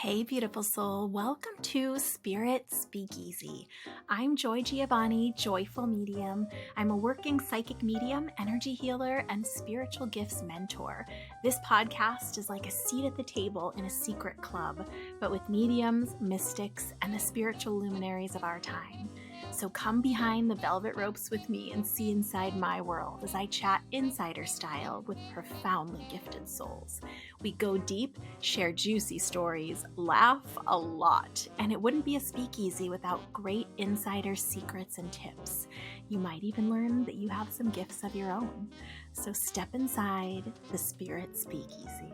Hey, beautiful soul. Welcome to Spirit Speakeasy. I'm Joy Giovanni, Joyful Medium. I'm a working psychic medium, energy healer, and spiritual gifts mentor. This podcast is like a seat at the table in a secret club, but with mediums, mystics, and the spiritual luminaries of our time. So come behind the velvet ropes with me and see inside my world as I chat insider style with profoundly gifted souls. We go deep, share juicy stories, laugh a lot, and it wouldn't be a speakeasy without great insider secrets and tips. You might even learn that you have some gifts of your own. So step inside the Spirit Speakeasy.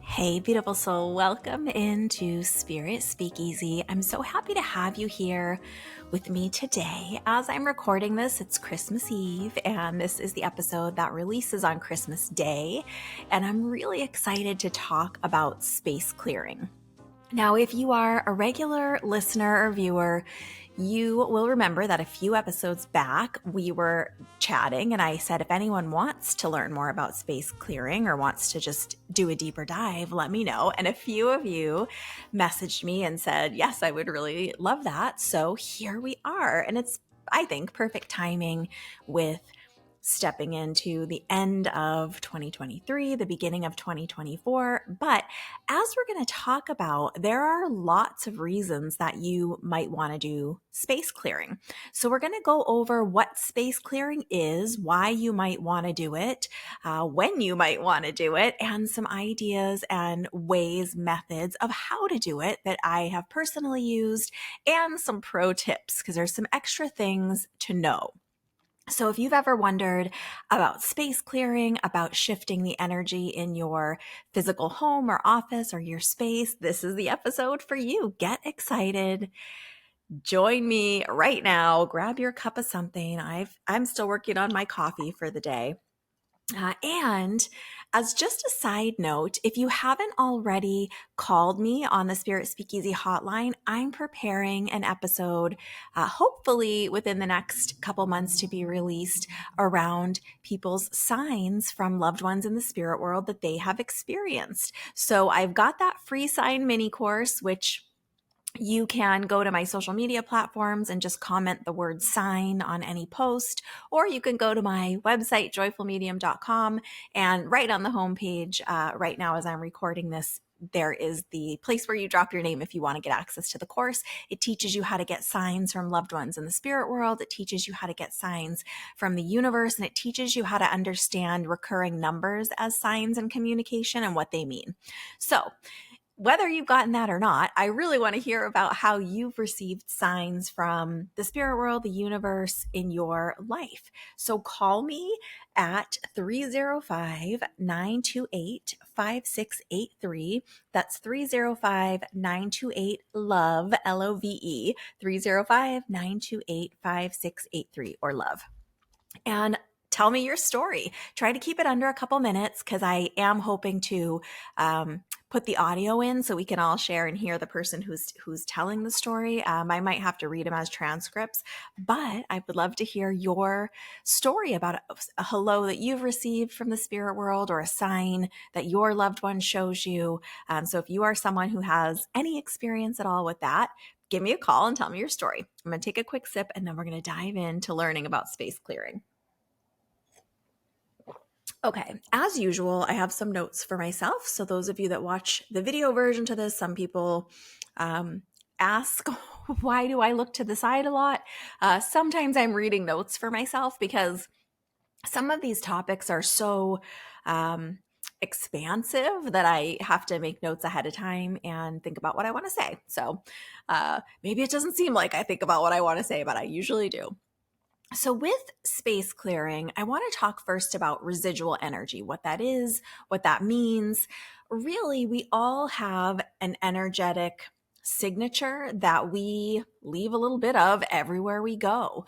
Hey, beautiful soul. Welcome into Spirit Speakeasy. I'm so happy to have you here with me today. As I'm recording this, it's Christmas Eve, and this is the episode that releases on Christmas Day. And I'm really excited to talk about space clearing. Now, if you are a regular listener or viewer, you will remember that a few episodes back, we were chatting and I said, if anyone wants to learn more about space clearing or wants to just do a deeper dive, let me know. And a few of you messaged me and said, yes, I would really love that. So here we are. And it's, I think, perfect timing with stepping into the end of 2023, the beginning of 2024. But as we're going to talk about, there are lots of reasons that you might want to do space clearing. So we're going to go over what space clearing is, why you might want to do it, when you might want to do it, and some ideas and ways, methods of how to do it that I have personally used, and some pro tips because there's some extra things to know. So if you've ever wondered about space clearing, about shifting the energy in your physical home or office or your space, this is the episode for you. Get excited. Join me right now. Grab your cup of something. I'm still working on my coffee for the day. And as just a side note, if you haven't already called me on the Spirit Speakeasy hotline, I'm preparing an episode, hopefully within the next couple months to be released around people's signs from loved ones in the spirit world that they have experienced. So I've got that free sign mini course, which you can go to my social media platforms and just comment the word sign on any post, or you can go to my website, joyfulmedium.com, and right on the homepage, right now as I'm recording this, there is the place where you drop your name if you want to get access to the course. It teaches you how to get signs from loved ones in the spirit world. It teaches you how to get signs from the universe, and it teaches you how to understand recurring numbers as signs and communication and what they mean. So whether you've gotten that or not, I really want to hear about how you've received signs from the spirit world, the universe in your life. So call me at 305-928-5683. That's 305-928-LOVE, LOVE, 305-928-5683 or love. And tell me your story. Try to keep it under a couple minutes because I am hoping to put the audio in so we can all share and hear the person who's telling the story. I might have to read them as transcripts, but I would love to hear your story about a hello that you've received from the spirit world or a sign that your loved one shows you. So if you are someone who has any experience at all with that, give me a call and tell me your story. I'm going to take a quick sip and then we're going to dive into learning about space clearing. Okay, as usual, I have some notes for myself. So those of you that watch the video version to this, some people ask, why do I look to the side a lot? Sometimes I'm reading notes for myself because some of these topics are so expansive that I have to make notes ahead of time and think about what I want to say. So maybe it doesn't seem like I think about what I want to say, but I usually do. So with space clearing, I want to talk first about residual energy, what that is, what that means. Really, we all have an energetic signature that we leave a little bit of everywhere we go.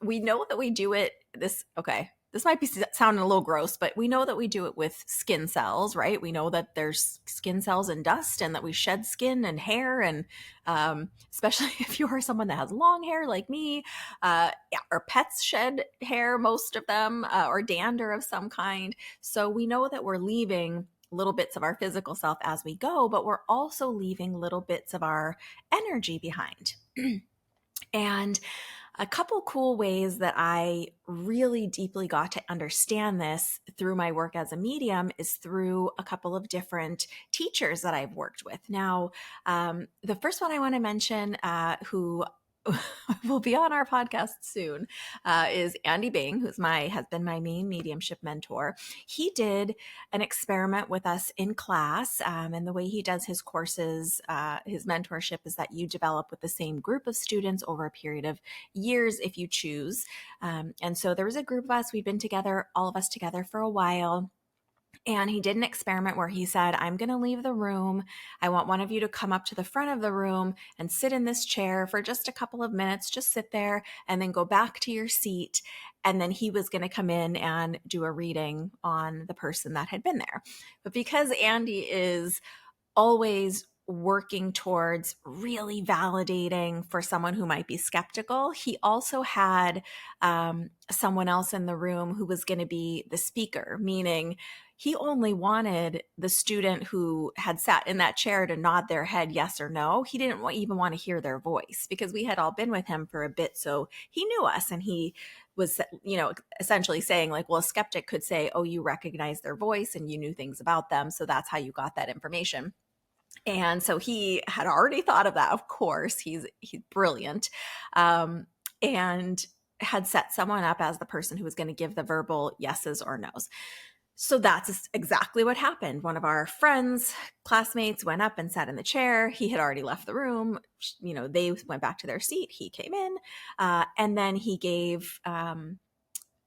We know that we do it this might be sounding a little gross, but we know that we do it with skin cells, right? We know that there's skin cells and dust and that we shed skin and hair. And especially if you are someone that has long hair like me, or pets shed hair, most of them, or dander of some kind. So we know that we're leaving little bits of our physical self as we go, but we're also leaving little bits of our energy behind. And a couple cool ways that I really deeply got to understand this through my work as a medium is through a couple of different teachers that I've worked with. Now, the first one I want to mention, who will be on our podcast soon, is Andy Bing, has been my main mediumship mentor. He did an experiment with us in class, and the way he does his courses, his mentorship is that you develop with the same group of students over a period of years if you choose. And so there was a group of us, we'd been together, all of us together for a while. And he did an experiment where he said, I'm going to leave the room. I want one of you to come up to the front of the room and sit in this chair for just a couple of minutes, just sit there and then go back to your seat. And then he was going to come in and do a reading on the person that had been there. But because Andy is always working towards really validating for someone who might be skeptical, he also had someone else in the room who was going to be the speaker, meaning he only wanted the student who had sat in that chair to nod their head yes or no. He didn't even want to hear their voice because we had all been with him for a bit. So he knew us, and he was, essentially saying like, well, a skeptic could say, oh, you recognize their voice and you knew things about them. So that's how you got that information. And so he had already thought of that. Of course, he's brilliant, and had set someone up as the person who was going to give the verbal yeses or nos. So that's exactly what happened. One of our friends, classmates, went up and sat in the chair. He had already left the room. They went back to their seat. He came in, and then he gave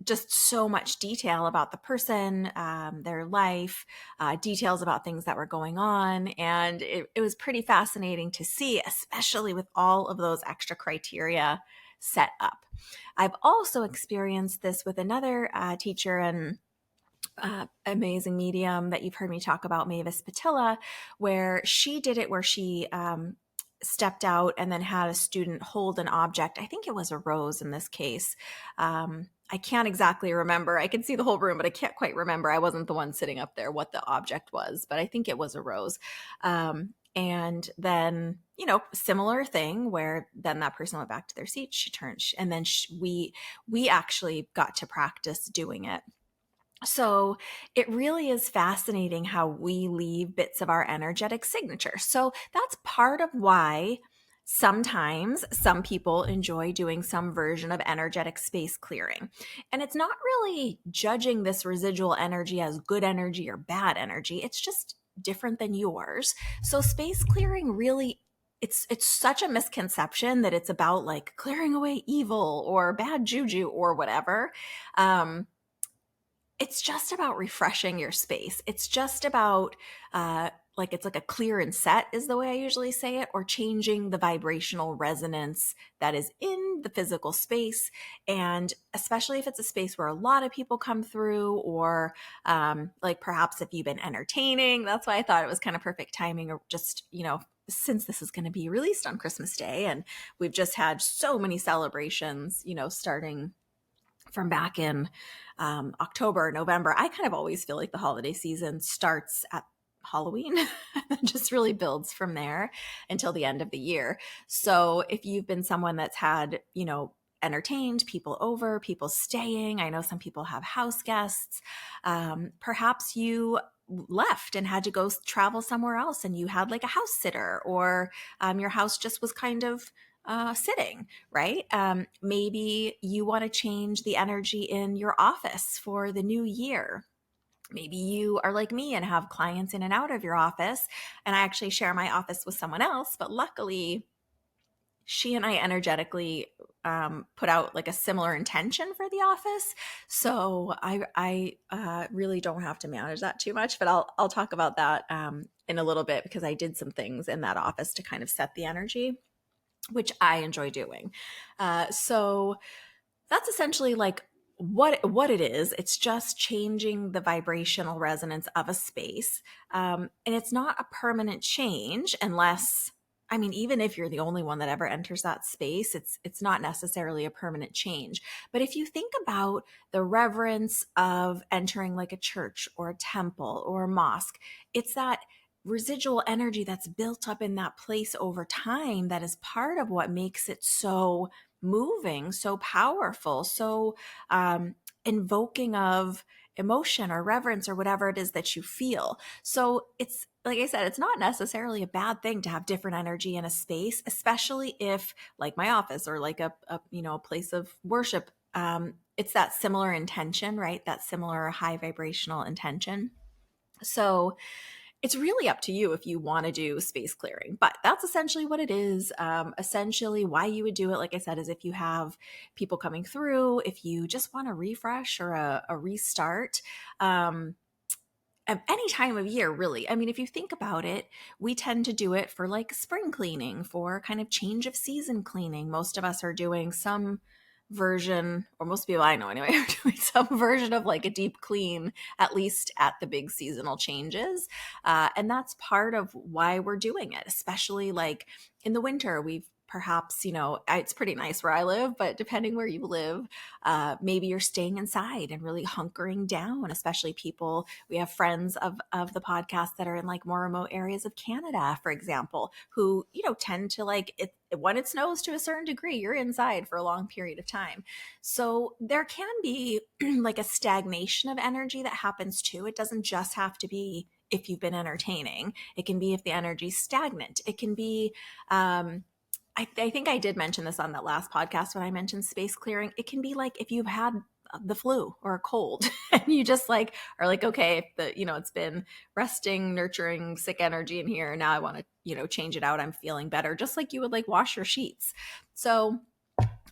just so much detail about the person, their life, details about things that were going on. And it was pretty fascinating to see, especially with all of those extra criteria set up. I've also experienced this with another teacher and amazing medium that you've heard me talk about, Mavis Patilla, where she did it where she stepped out and then had a student hold an object. I think it was a rose in this case. I can't exactly remember. I can see the whole room, but I can't quite remember. I wasn't the one sitting up there what the object was, but I think it was a rose. And then, similar thing where then that person went back to their seat, she turned, and then we actually got to practice doing it. So it really is fascinating how we leave bits of our energetic signature. So that's part of why sometimes some people enjoy doing some version of energetic space clearing. And it's not really judging this residual energy as good energy or bad energy. It's just different than yours. So space clearing really, it's such a misconception that it's about like clearing away evil or bad juju or whatever. It's just about refreshing your space. It's just about it's like a clear and set is the way I usually say it, or changing the vibrational resonance that is in the physical space. And especially if it's a space where a lot of people come through, or perhaps if you've been entertaining, that's why I thought it was kind of perfect timing, or just, since this is going to be released on Christmas Day and we've just had so many celebrations, starting from back in October, November. I kind of always feel like the holiday season starts at Halloween and just really builds from there until the end of the year. So if you've been someone that's had, entertained people over, people staying, I know some people have house guests, perhaps you left and had to go travel somewhere else and you had like a house sitter, or your house just was kind of sitting, right? Maybe you want to change the energy in your office for the new year. Maybe you are like me and have clients in and out of your office. And I actually share my office with someone else, but luckily she and I energetically put out like a similar intention for the office. So I really don't have to manage that too much, but I'll talk about that in a little bit, because I did some things in that office to kind of set the energy, which I enjoy doing. So that's essentially like what it is. It's just changing the vibrational resonance of a space. And it's not a permanent change unless I mean, even if you're the only one that ever enters that space, it's not necessarily a permanent change. But if you think about the reverence of entering like a church or a temple or a mosque, it's that residual energy that's built up in that place over time that is part of what makes it so moving, so powerful, so invoking of emotion or reverence or whatever it is that you feel. So it's like I said, it's not necessarily a bad thing to have different energy in a space, especially if like my office or like a place of worship. It's that similar intention, right? That similar high vibrational intention. So it's really up to you if you want to do space clearing, but that's essentially what it is. Essentially, why you would do it, like I said, is if you have people coming through, if you just want a refresh or a restart. At any time of year, really. I mean, if you think about it, we tend to do it for like spring cleaning, for kind of change of season cleaning. Most of us are doing some version, or most people I know anyway, are doing some version of like a deep clean, at least at the big seasonal changes. And that's part of why we're doing it, especially like in the winter. We've perhaps, it's pretty nice where I live, but depending where you live, maybe you're staying inside and really hunkering down, especially people. We have friends of the podcast that are in like more remote areas of Canada, for example, who, tend to like it when it snows to a certain degree, you're inside for a long period of time. So there can be like a stagnation of energy that happens too. It doesn't just have to be if you've been entertaining. It can be if the energy's stagnant. It can be I think I did mention this on that last podcast when I mentioned space clearing. It can be like if you've had the flu or a cold and you just like are like, okay, it's been resting, nurturing, sick energy in here. Now I want to, change it out. I'm feeling better, just like you would like wash your sheets. So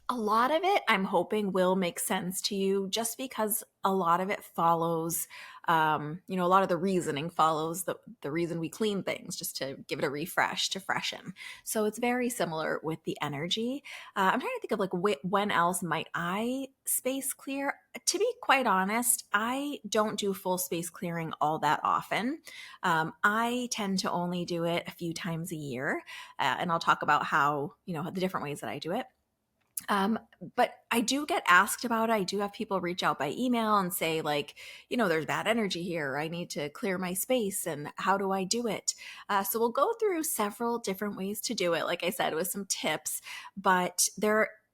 a lot of it, I'm hoping, will make sense to you just because a lot of it follows, a lot of the reasoning follows the reason we clean things, just to give it a refresh, to freshen. So it's very similar with the energy. I'm trying to think of like when else might I space clear? To be quite honest, I don't do full space clearing all that often. I tend to only do it a few times a year. And I'll talk about how, the different ways that I do it. But I do get asked about it. I do have people reach out by email and say, like, there's bad energy here. I need to clear my space. And how do I do it? So we'll go through several different ways to do it. Like I said, with some tips, but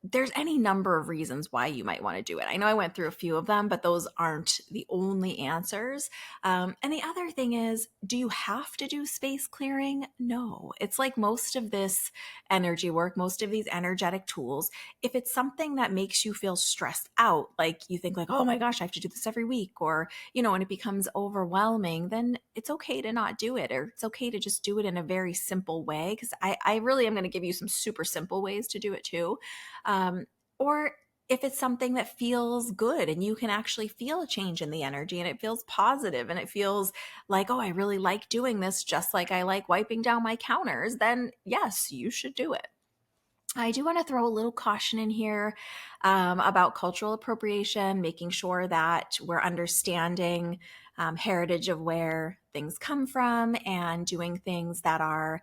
there's any number of reasons why you might want to do it. I know I went through a few of them, but those aren't the only answers. And the other thing is, do you have to do space clearing? No. It's like most of this energy work, most of these energetic tools, if it's something that makes you feel stressed out, like you think like, oh my gosh, I have to do this every week, or, and it becomes overwhelming, then it's okay to not do it, or it's okay to just do it in a very simple way. Because I really am going to give you some super simple ways to do it too. Or if it's something that feels good and you can actually feel a change in the energy and it feels positive and it feels like, oh, I really like doing this just like I like wiping down my counters, then yes, you should do it. I do want to throw a little caution in here about cultural appropriation, making sure that we're understanding heritage of where things come from and doing things that are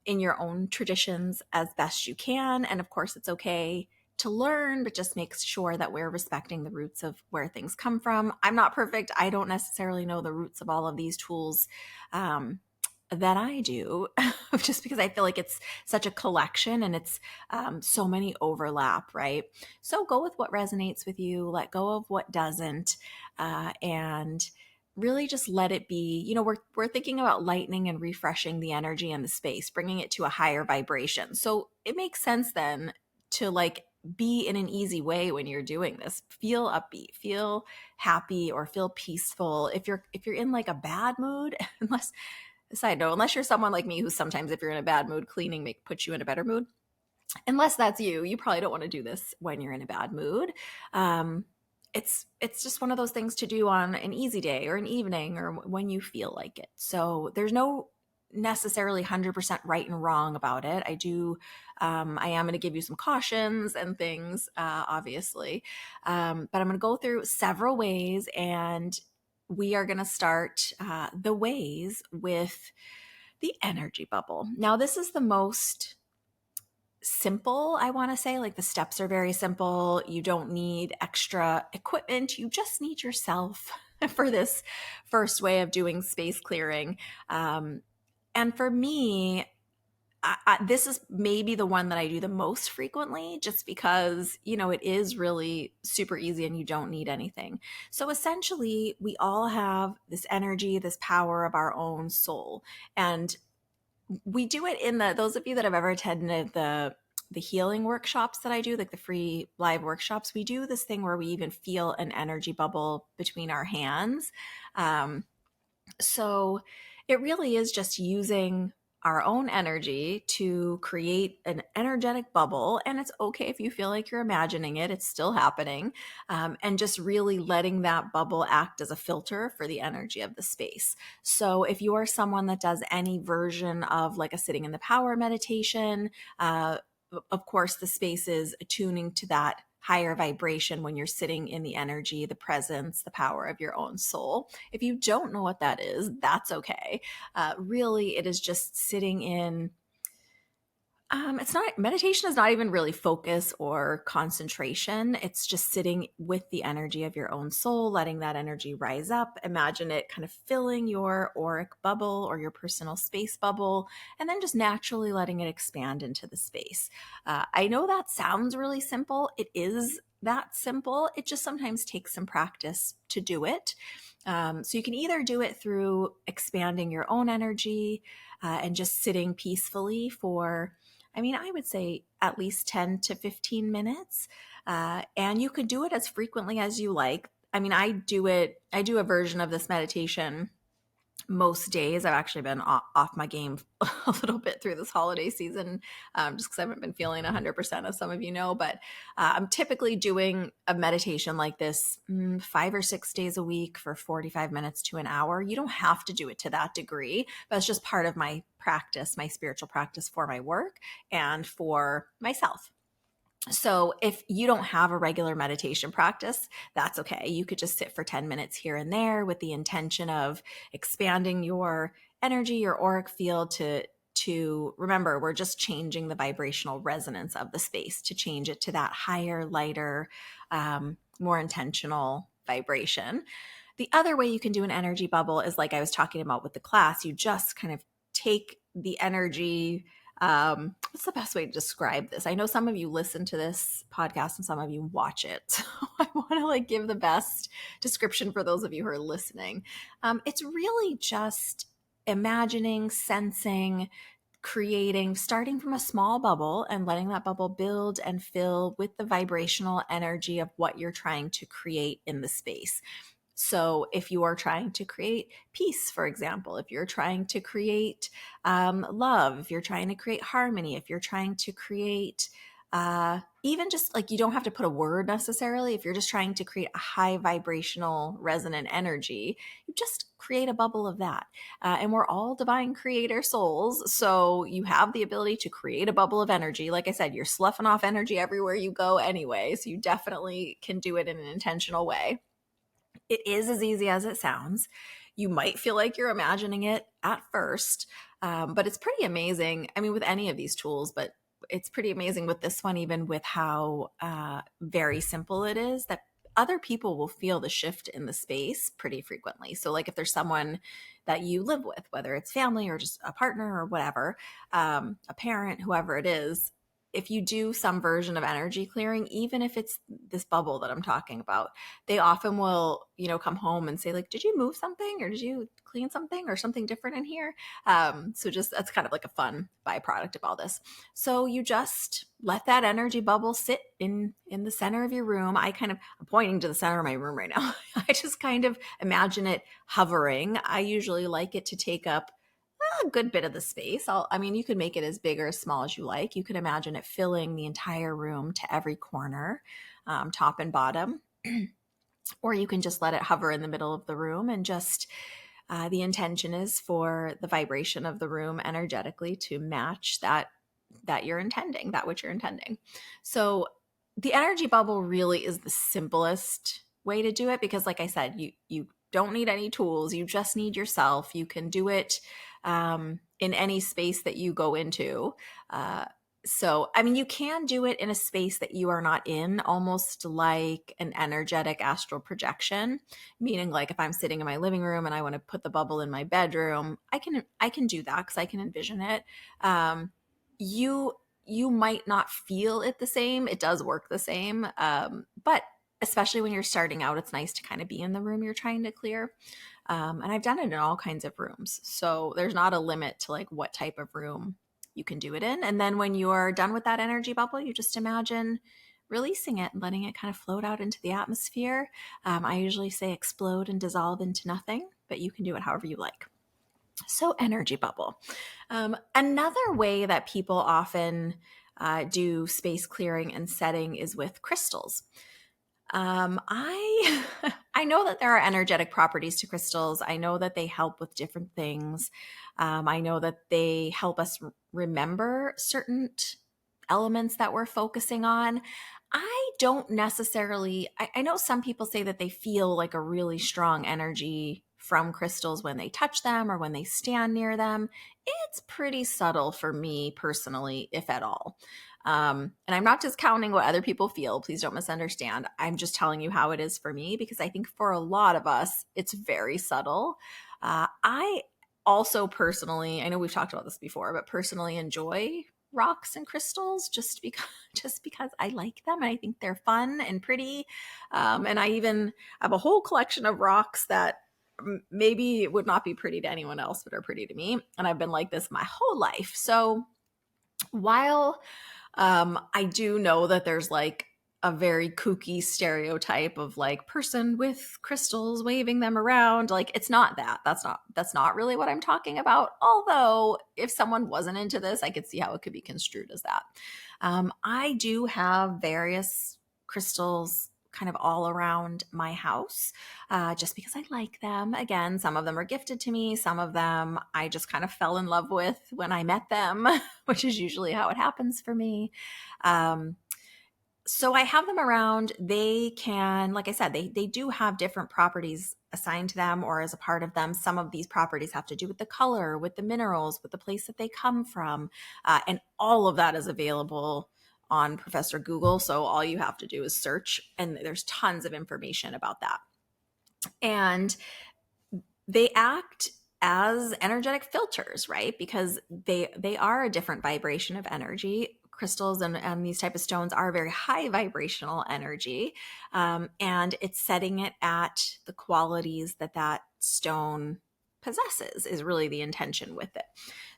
in your own traditions as best you can. And of course, it's okay to learn, but just make sure that we're respecting the roots of where things come from. I'm not perfect. I don't necessarily know the roots of all of these tools. That I do, just because I feel like it's such a collection and it's so many overlap, right? So go with what resonates with you, let go of what doesn't, and really just let it be. We're thinking about lightening and refreshing the energy in the space, bringing it to a higher vibration. So it makes sense then to like be in an easy way when you're doing this. Feel upbeat, feel happy, or feel peaceful. If you're in like a bad mood, side note, unless you're someone like me who sometimes if you're in a bad mood, cleaning puts you in a better mood. Unless that's you probably don't want to do this when you're in a bad mood. It's just one of those things to do on an easy day or an evening or when you feel like it. So there's no necessarily 100% right and wrong about it. I am going to give you some cautions and things, obviously. But I'm going to go through several ways, and we are going to start the ways with The energy bubble. Now, this is the most simple, I want to say. Like, the steps are very simple. You don't need extra equipment. You just need yourself for this first way of doing space clearing. And for me, this is maybe the one that I do the most frequently, just because, it is really super easy and you don't need anything. So essentially, we all have this energy, this power of our own soul. And we do it in those of you that have ever attended the healing workshops that I do, like the free live workshops, we do this thing where we even feel an energy bubble between our hands. So it really is just using our own energy to create an energetic bubble. And it's okay if you feel like you're imagining it, it's still happening. And just really letting that bubble act as a filter for the energy of the space. So if you are someone that does any version of like a sitting in the power meditation, of course, the space is attuning to that higher vibration when you're sitting in the energy, the presence, the power of your own soul. If you don't know what that is, that's okay. Really, it is just sitting in. It's not, meditation is not even really focus or concentration. It's just sitting with the energy of your own soul, letting that energy rise up. Imagine it kind of filling your auric bubble or your personal space bubble, and then just naturally letting it expand into the space. I know that sounds really simple. It is that simple. It just sometimes takes some practice to do it. So you can either do it through expanding your own energy and just sitting peacefully for, I would say at least 10 to 15 minutes. And you could do it as frequently as you like. I do a version of this meditation most days. I've actually been off my game a little bit through this holiday season, just because I haven't been feeling 100%, as some of you know. But I'm typically doing a meditation like this 5 or 6 days a week for 45 minutes to an hour. You don't have to do it to that degree, but it's just part of my practice, my spiritual practice for my work and for myself. So if you don't have a regular meditation practice, that's okay. You could just sit for 10 minutes here and there with the intention of expanding your energy, your auric field to remember, we're just changing the vibrational resonance of the space to change it to that higher, lighter, more intentional vibration. The other way you can do an energy bubble is like I was talking about with the class. You just kind of take the energy. What's the best way to describe this? I know some of you listen to this podcast and some of you watch it. So I want to give the best description for those of you who are listening. It's really just imagining, sensing, creating, starting from a small bubble and letting that bubble build and fill with the vibrational energy of what you're trying to create in the space. So if you are trying to create peace, for example, if you're trying to create love, if you're trying to create harmony, if you're trying to create even just you don't have to put a word necessarily. If you're just trying to create a high vibrational resonant energy, you just create a bubble of that. And we're all divine creator souls. So you have the ability to create a bubble of energy. Like I said, you're sloughing off energy everywhere you go anyway. So you definitely can do it in an intentional way. It is as easy as it sounds. You might feel like you're imagining it at first, but it's pretty amazing. With any of these tools, but it's pretty amazing with this one, even with how very simple it is, that other people will feel the shift in the space pretty frequently. So if there's someone that you live with, whether it's family or just a partner or whatever, a parent, whoever it is, if you do some version of energy clearing, even if it's this bubble that I'm talking about, they often will, come home and say did you move something or did you clean something or something different in here? So just, that's kind of a fun byproduct of all this. So you just let that energy bubble sit in the center of your room. I'm pointing to the center of my room right now. I just kind of imagine it hovering. I usually like it to take up a good bit of the space. You could make it as big or as small as you like. You could imagine it filling the entire room to every corner, top and bottom. Or you can just let it hover in the middle of the room and just the intention is for the vibration of the room energetically to match that you're intending, that which you're intending. So the energy bubble really is the simplest way to do it because, like I said, you don't need any tools. You just need yourself. You can do it in any space that you go into. So, I mean, you can do it in a space that you are not in, almost like an energetic astral projection, meaning like if I'm sitting in my living room and I want to put the bubble in my bedroom, I can do that because I can envision it. Um, you you might not feel it the same. It does work the same, but especially when you're starting out, it's nice to kind of be in the room you're trying to clear. And I've done it in all kinds of rooms. So there's not a limit to like what type of room you can do it in. And then when you're done with that energy bubble, you just imagine releasing it and letting it kind of float out into the atmosphere. I usually say explode and dissolve into nothing, but you can do it however you like. So, energy bubble. Another way that people often do space clearing and setting is with crystals. I I know that there are energetic properties to crystals. I know that they help with different things. I know that they help us remember certain elements that we're focusing on. I don't necessarily, I know some people say that they feel like a really strong energy from crystals when they touch them or when they stand near them. It's pretty subtle for me personally, if at all. And I'm not discounting what other people feel. Please don't misunderstand. I'm just telling you how it is for me because I think for a lot of us, it's very subtle. I also personally, I know we've talked about this before, but personally enjoy rocks and crystals just because I like them and I think they're fun and pretty. And I even have a whole collection of rocks that maybe would not be pretty to anyone else, but are pretty to me. And I've been like this my whole life. So while I do know that there's like a very kooky stereotype of like person with crystals waving them around. Like it's not that. That's not really what I'm talking about. Although if someone wasn't into this, I could see how it could be construed as that. I do have various crystals kind of all around my house just because I like them. Again, some of them are gifted to me. Some of them I just kind of fell in love with when I met them, which is usually how it happens for me. Um, so I have them around. They can, like I said, they do have different properties assigned to them or as a part of them. Some of these properties have to do with the color, with the minerals, with the place that they come from. And all of that is available on Professor Google. So all you have to do is search, and there's tons of information about that. And they act as energetic filters, right? Because they are a different vibration of energy. Crystals and these type of stones are very high vibrational energy, and it's setting it at the qualities that that stone possesses is really the intention with it.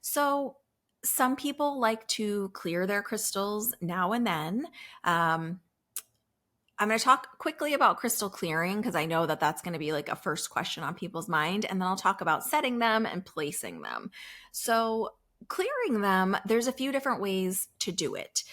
So some people like to clear their crystals now and then. I'm going to talk quickly about crystal clearing because I know that that's going to be like a first question on people's mind. And then I'll talk about setting them and placing them. So, clearing them, there's a few different ways to do it.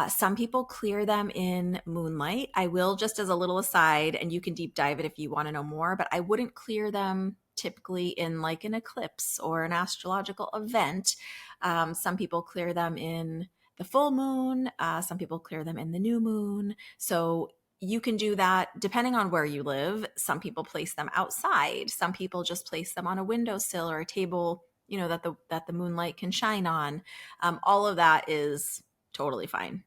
Some people clear them in moonlight. I will, just as a little aside, and you can deep dive it if you want to know more, but I wouldn't clear them typically in like an eclipse or an astrological event. Some people clear them in the full moon. Some people clear them in the new moon. So you can do that depending on where you live. Some people place them outside. Some people just place them on a windowsill or a table, you know, that the moonlight can shine on. All of that is totally fine.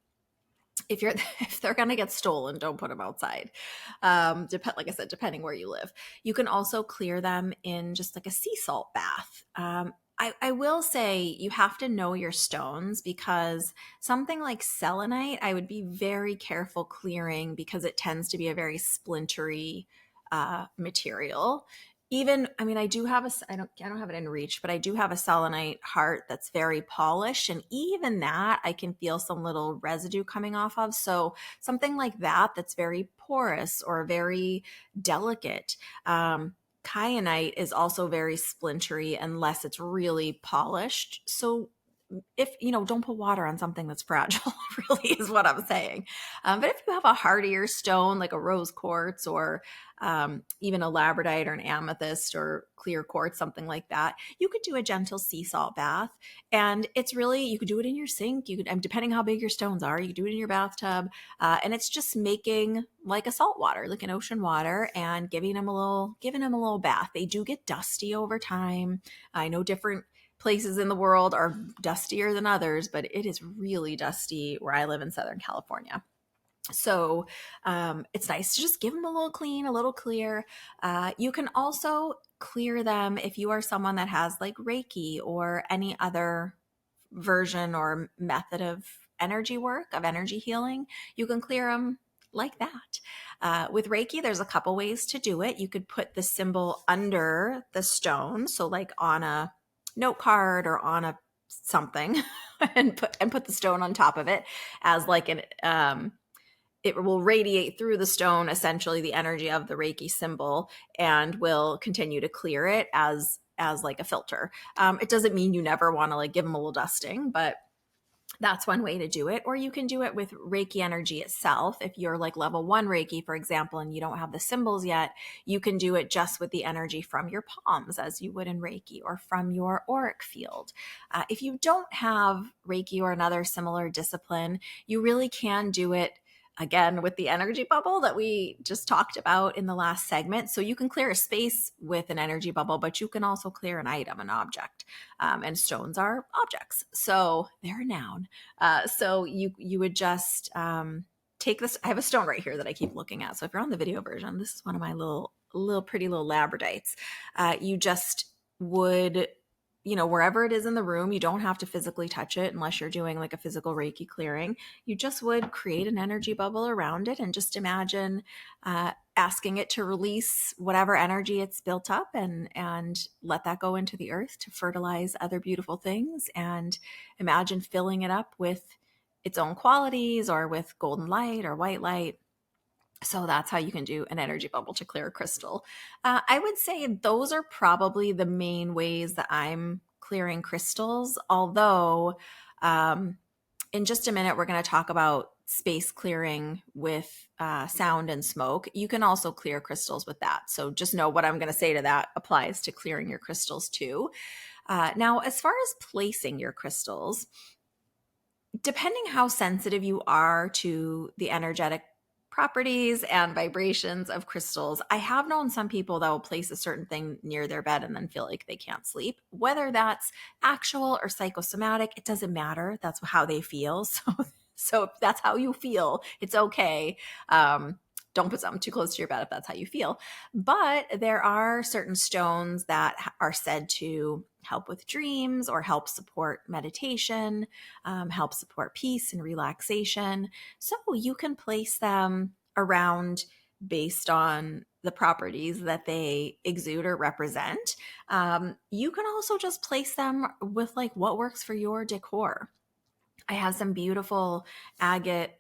If they're gonna get stolen, don't put them outside. Like I said, depending where you live, you can also clear them in just like a sea salt bath. I will say you have to know your stones because something like selenite, I would be very careful clearing because it tends to be a very splintery material. Even, I mean, I don't have it in reach, but I do have a selenite heart that's very polished, and even that I can feel some little residue coming off of. So something like that that's very porous or very delicate. Kyanite is also very splintery unless it's really polished. So if you know, don't put water on something that's fragile, really is what I'm saying. But if you have a hardier stone like a rose quartz or even a labradite or an amethyst or clear quartz, something like that, you could do a gentle sea salt bath. And it's really, you could do it in your sink. You could, depending how big your stones are, you could do it in your bathtub. And it's just making like a salt water, like an ocean water, and giving them a little bath. They do get dusty over time. I know different places in the world are dustier than others, but it is really dusty where I live in Southern California. So it's nice to just give them a little clean, a little clear. You can also clear them if you are someone that has like Reiki or any other version or method of energy work, of energy healing. You can clear them like that. With Reiki, there's a couple ways to do it. You could put the symbol under the stone, so like on a note card or on a something, and put the stone on top of it as like an it will radiate through the stone, essentially the energy of the Reiki symbol, and will continue to clear it as like a filter. It doesn't mean you never want to like give them a little dusting, but that's one way to do it. Or you can do it with Reiki energy itself. If you're like level 1 Reiki, for example, and you don't have the symbols yet, you can do it just with the energy from your palms, as you would in Reiki, or from your auric field. If you don't have Reiki or another similar discipline, you really can do it again with the energy bubble that we just talked about in the last segment. So you can clear a space with an energy bubble, but you can also clear an item, an object. And stones are objects, so they're a noun. So you would just take this. I have a stone right here that I keep looking at. So if you're on the video version, this is one of my little pretty little labradites. You just would, wherever it is in the room, you don't have to physically touch it unless you're doing like a physical Reiki clearing. You just would create an energy bubble around it and just imagine asking it to release whatever energy it's built up and let that go into the earth to fertilize other beautiful things. And imagine filling it up with its own qualities, or with golden light or white light. So that's how you can do an energy bubble to clear a crystal. I would say those are probably the main ways that I'm clearing crystals. Although in just a minute, we're going to talk about space clearing with sound and smoke. You can also clear crystals with that. So just know what I'm going to say to that applies to clearing your crystals too. Now, as far as placing your crystals, depending how sensitive you are to the energetic properties and vibrations of crystals, I have known some people that will place a certain thing near their bed and then feel like they can't sleep. Whether that's actual or psychosomatic, it doesn't matter. That's how they feel. So if that's how you feel, it's okay. Don't put something too close to your bed if that's how you feel. But there are certain stones that are said to help with dreams or help support meditation, help support peace and relaxation. So you can place them around based on the properties that they exude or represent. You can also just place them with like what works for your decor. I have some beautiful agate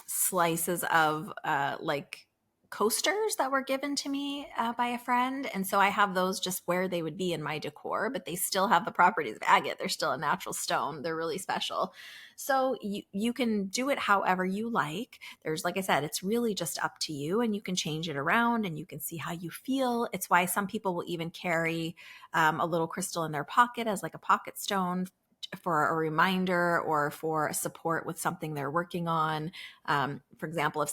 slices of like coasters that were given to me by a friend. And so I have those just where they would be in my decor, but they still have the properties of agate. They're still a natural stone. They're really special. So you can do it however you like. There's, like I said, it's really just up to you, and you can change it around and you can see how you feel. It's why some people will even carry a little crystal in their pocket as like a pocket stone for a reminder or for support with something they're working on. For example, if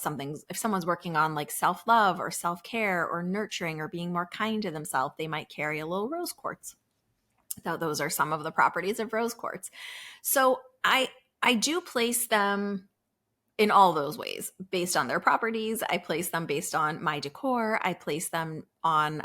someone's working on like self-love or self-care or nurturing or being more kind to themselves, they might carry a little rose quartz. So those are some of the properties of rose quartz. So I do place them in all those ways based on their properties. I place them based on my decor. I place them on,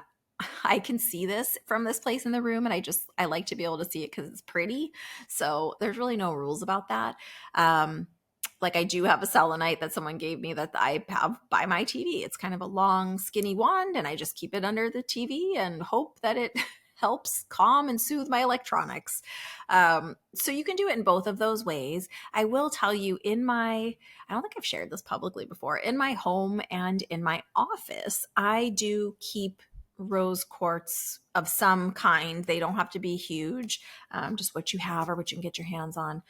I can see this from this place in the room, and I like to be able to see it because it's pretty. So there's really no rules about that. Like I do have a selenite that someone gave me that I have by my TV. It's kind of a long, skinny wand, and I just keep it under the TV and hope that it helps calm and soothe my electronics. So you can do it in both of those ways. I will tell you, I don't think I've shared this publicly before, in my home and in my office, I do keep rose quartz of some kind. They don't have to be huge, just what you have or what you can get your hands on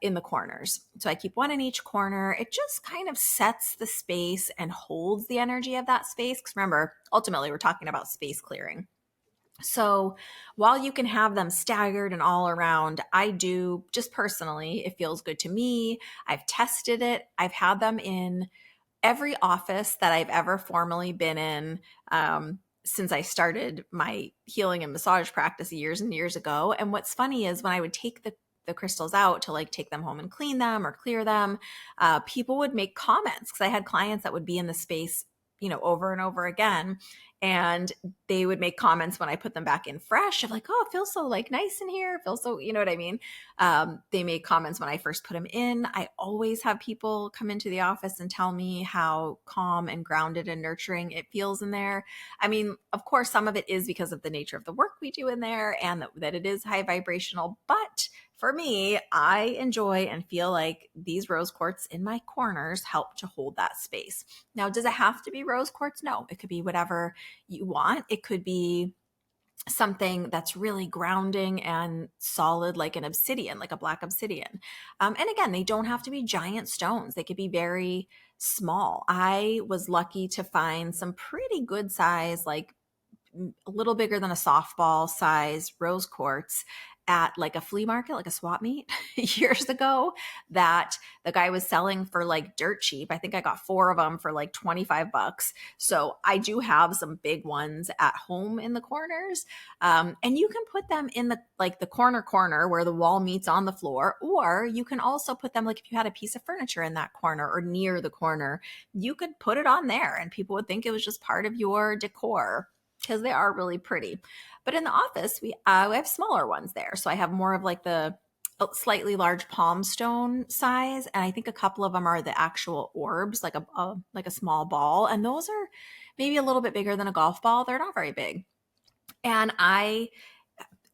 in the corners. So I keep one in each corner. It just kind of sets the space and holds the energy of that space. Because remember, ultimately, we're talking about space clearing. So while you can have them staggered and all around, I do just personally, it feels good to me. I've tested it. I've had them in every office that I've ever formally been in. since I started my healing and massage practice years and years ago. And what's funny is when I would take the crystals out to like take them home and clean them or clear them, people would make comments because I had clients that would be in the space, over and over again. And they would make comments when I put them back in fresh of like, oh, it feels so like nice in here. It feels so, you know what I mean? They made comments when I first put them in. I always have people come into the office and tell me how calm and grounded and nurturing it feels in there. I mean, of course, some of it is because of the nature of the work we do in there and that it is high vibrational. But for me, I enjoy and feel like these rose quartz in my corners help to hold that space. Now, does it have to be rose quartz? No, it could be whatever you want. It could be something that's really grounding and solid, like an obsidian, like a black obsidian. And again, they don't have to be giant stones. They could be very small. I was lucky to find some pretty good size, like a little bigger than a softball size rose quartz at like a flea market, like a swap meet years ago, that the guy was selling for like dirt cheap. I think I got 4 of them for like $25. So I do have some big ones at home in the corners. And you can put them in the corner where the wall meets on the floor, or you can also put them like if you had a piece of furniture in that corner or near the corner, you could put it on there and people would think it was just part of your decor because they are really pretty. But in the office, we have smaller ones there. So I have more of like the slightly large palm stone size. And I think a couple of them are the actual orbs, like a small ball. And those are maybe a little bit bigger than a golf ball. They're not very big. And I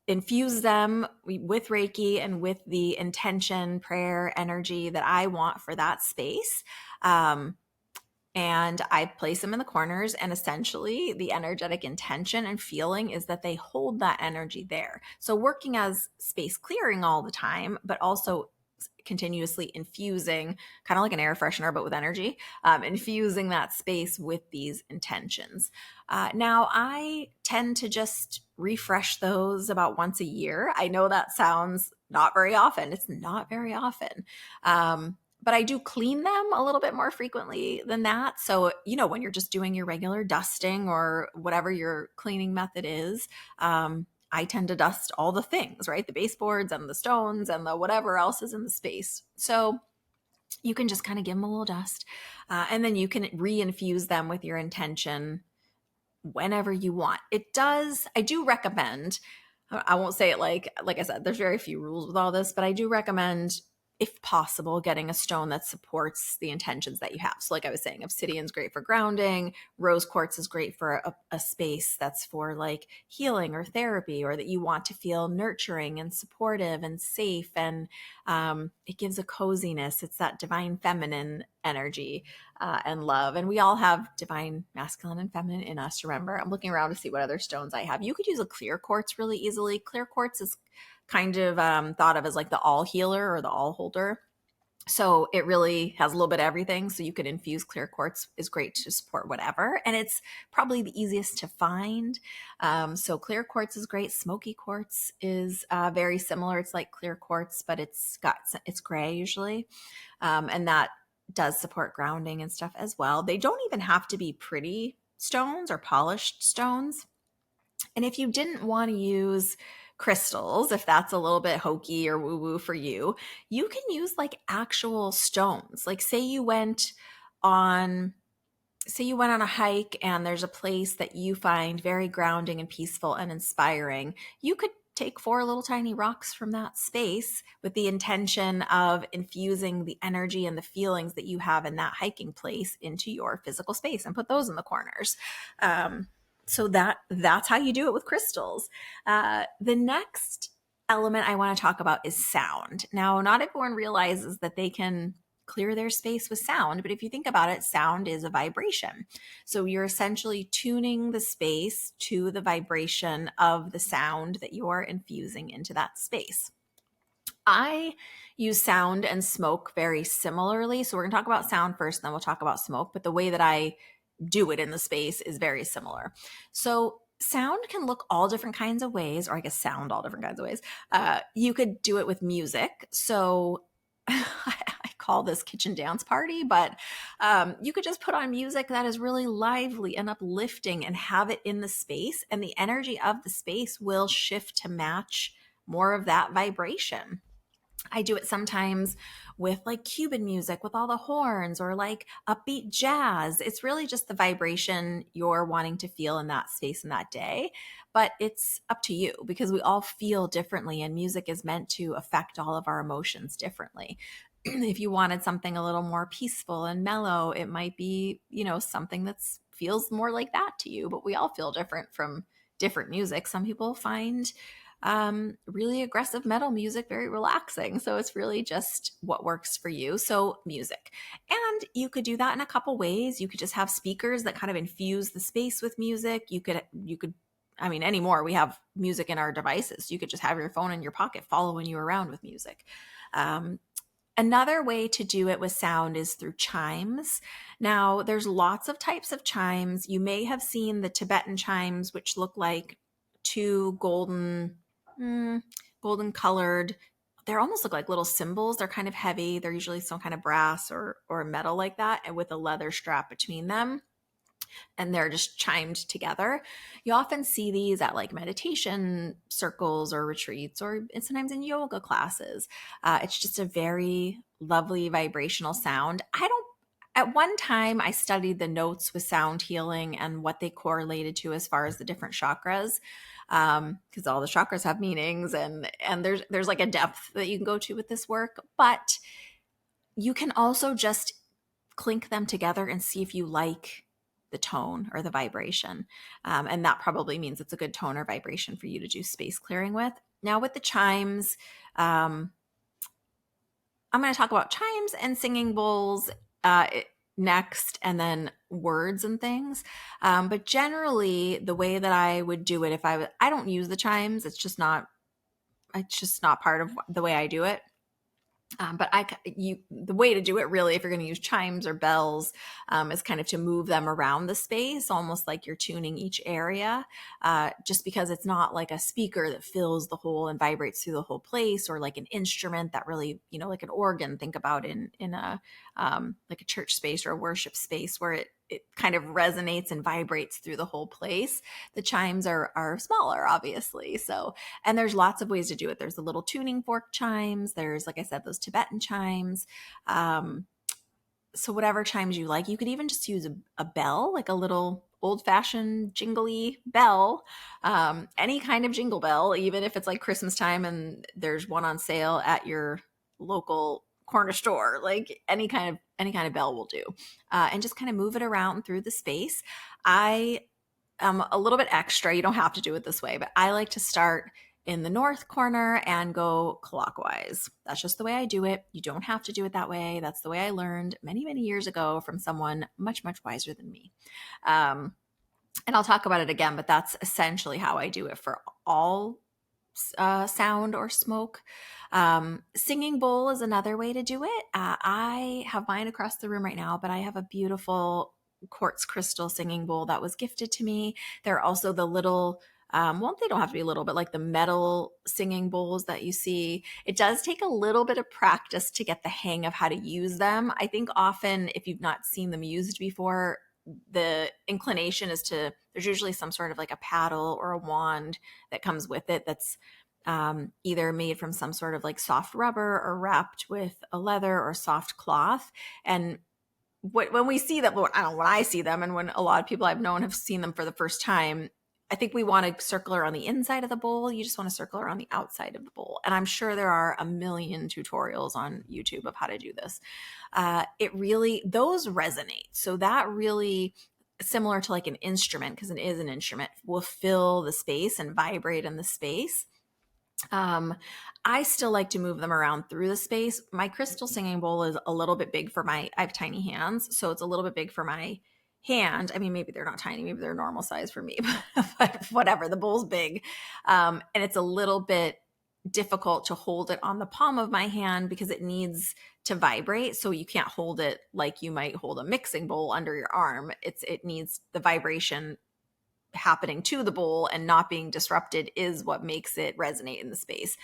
infuse them with Reiki and with the intention, prayer, energy that I want for that space. And I place them in the corners, and essentially the energetic intention and feeling is that they hold that energy there. So working as space clearing all the time, but also continuously infusing, kind of like an air freshener, but with energy, infusing that space with these intentions. Now, I tend to just refresh those about once a year. I know that sounds not very often. It's not very often. But I do clean them a little bit more frequently than that. So, when you're just doing your regular dusting or whatever your cleaning method is, I tend to dust all the things, right? The baseboards and the stones and the whatever else is in the space. So you can just kind of give them a little dust. And then you can re-infuse them with your intention whenever you want. I do recommend, I won't say it like I said, there's very few rules with all this, but I do recommend, if possible, getting a stone that supports the intentions that you have. So like I was saying, obsidian's great for grounding. Rose quartz is great for a space that's for like healing or therapy, or that you want to feel nurturing and supportive and safe. And it gives a coziness. It's that divine feminine energy and love. And we all have divine masculine and feminine in us, remember? I'm looking around to see what other stones I have. You could use a clear quartz really easily. Clear quartz is kind of thought of as like the all healer or the all holder. So it really has a little bit of everything. So you could infuse clear quartz is great to support whatever. And it's probably the easiest to find. So clear quartz is great. Smoky quartz is very similar. It's like clear quartz, but it's gray usually. And that does support grounding and stuff as well. They don't even have to be pretty stones or polished stones. And if you didn't want to use crystals, if that's a little bit hokey or woo-woo for you, you can use like actual stones. Like say you went on a hike and there's a place that you find very grounding and peaceful and inspiring. You could take 4 little tiny rocks from that space with the intention of infusing the energy and the feelings that you have in that hiking place into your physical space and put those in the corners. So that's how you do it with crystals. The next element I want to talk about is sound. Now, not everyone realizes that they can clear their space with sound, but if you think about it, sound is a vibration. So you're essentially tuning the space to the vibration of the sound that you're infusing into that space. I use sound and smoke very similarly. So we're going to talk about sound first, and then we'll talk about smoke. But the way that I do it in the space is very similar. So sound can look all different kinds of ways, or I guess sound all different kinds of ways. You could do it with music. So I call this kitchen dance party, but you could just put on music that is really lively and uplifting and have it in the space, and the energy of the space will shift to match more of that vibration. I do it sometimes with like Cuban music with all the horns, or like upbeat jazz. It's really just the vibration you're wanting to feel in that space in that day. But it's up to you, because we all feel differently, and music is meant to affect all of our emotions differently. If you wanted something a little more peaceful and mellow, it might be, something that feels more like that to you. But we all feel different from different music. Some people find really aggressive metal music very relaxing. So it's really just what works for you. So music. And you could do that in a couple ways. You could just have speakers that kind of infuse the space with music. I mean, anymore, we have music in our devices. You could just have your phone in your pocket following you around with music. Another way to do it with sound is through chimes. Now, there's lots of types of chimes. You may have seen the Tibetan chimes, which look like two golden colored. They almost look like little cymbals. They're kind of heavy. They're usually some kind of brass or metal like that, and with a leather strap between them, and they're just chimed together. You often see these at like meditation circles or retreats, or sometimes in yoga classes. It's just a very lovely vibrational sound. At one time, I studied the notes with sound healing and what they correlated to as far as the different chakras, because all the chakras have meanings, and there's like a depth that you can go to with this work. But you can also just clink them together and see if you like the tone or the vibration. And that probably means it's a good tone or vibration for you to do space clearing with. Now, with the chimes, I'm going to talk about chimes and singing bowls next, and then words and things. But generally, the way that I would do it, I don't use the chimes. It's just not part of the way I do it. But the way to do it really, if you're going to use chimes or bells, is kind of to move them around the space, almost like you're tuning each area, just because it's not like a speaker that fills the whole and vibrates through the whole place, or like an instrument that really, like an organ, think about in a like a church space or a worship space, where it kind of resonates and vibrates through the whole place. The chimes are smaller, obviously. So, and there's lots of ways to do it. There's the little tuning fork chimes. There's, like I said, those Tibetan chimes. So whatever chimes you like, you could even just use a bell, like a little old-fashioned jingly bell, any kind of jingle bell, even if it's like Christmas time and there's one on sale at your local corner store. Like any kind of bell will do, and just kind of move it around through the space. I am a little bit extra. You don't have to do it this way, but I like to start in the north corner and go clockwise. That's just the way I do it. You don't have to do it that way. That's the way I learned many, many years ago from someone much, much wiser than me. And I'll talk about it again, but that's essentially how I do it for all sound or smoke. Singing bowl is another way to do it. I have mine across the room right now, but I have a beautiful quartz crystal singing bowl that was gifted to me. There are also the little, well, they don't have to be little, but like the metal singing bowls that you see. It does take a little bit of practice to get the hang of how to use them. I think often, if you've not seen them used before, the inclination is there's usually some sort of like a paddle or a wand that comes with it that's either made from some sort of like soft rubber or wrapped with a leather or soft cloth. And when we see that, when I see them, and when a lot of people I've known have seen them for the first time, I think we want to circle around the inside of the bowl. You just want to circle around the outside of the bowl. And I'm sure there are a million tutorials on YouTube of how to do this. Those resonate. So that really, similar to like an instrument, because it is an instrument, will fill the space and vibrate in the space. I still like to move them around through the space. My crystal singing bowl is a little bit big I have tiny hands, so it's a little bit big for my hand. I mean, maybe they're not tiny, maybe they're normal size for me, but whatever, the bowl's big. And it's a little bit difficult to hold it on the palm of my hand because it needs to vibrate. So you can't hold it like you might hold a mixing bowl under your arm. It needs the vibration happening to the bowl and not being disrupted is what makes it resonate in the space.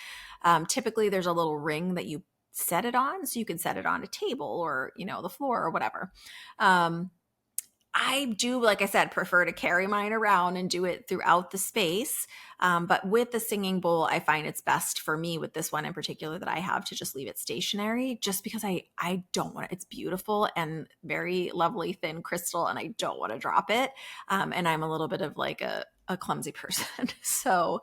Typically there's a little ring that you set it on. So you can set it on a table or, the floor or whatever. I do, like I said, prefer to carry mine around and do it throughout the space. But with the singing bowl, I find it's best for me with this one in particular that I have to just leave it stationary, just because I don't want it. It's beautiful and very lovely thin crystal, and I don't want to drop it. And I'm a little bit of like a clumsy person. So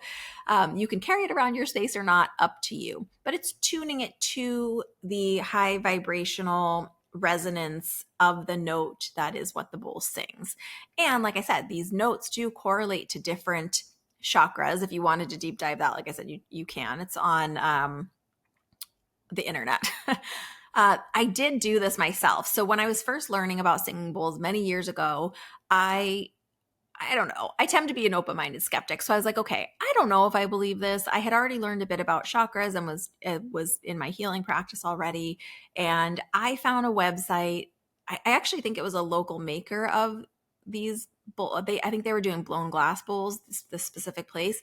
you can carry it around your space or not, up to you. But it's tuning it to the high vibrational resonance of the note that is what the bowl sings. And like I said, these notes do correlate to different chakras. If you wanted to deep dive that, like I said, you can. It's on the internet. I did do this myself. So when I was first learning about singing bowls many years ago, I don't know. I tend to be an open-minded skeptic. So I was like, okay, I don't know if I believe this. I had already learned a bit about chakras and was in my healing practice already. And I found a website. I actually think it was a local maker of these bowls. I think they were doing blown glass bowls, this specific place.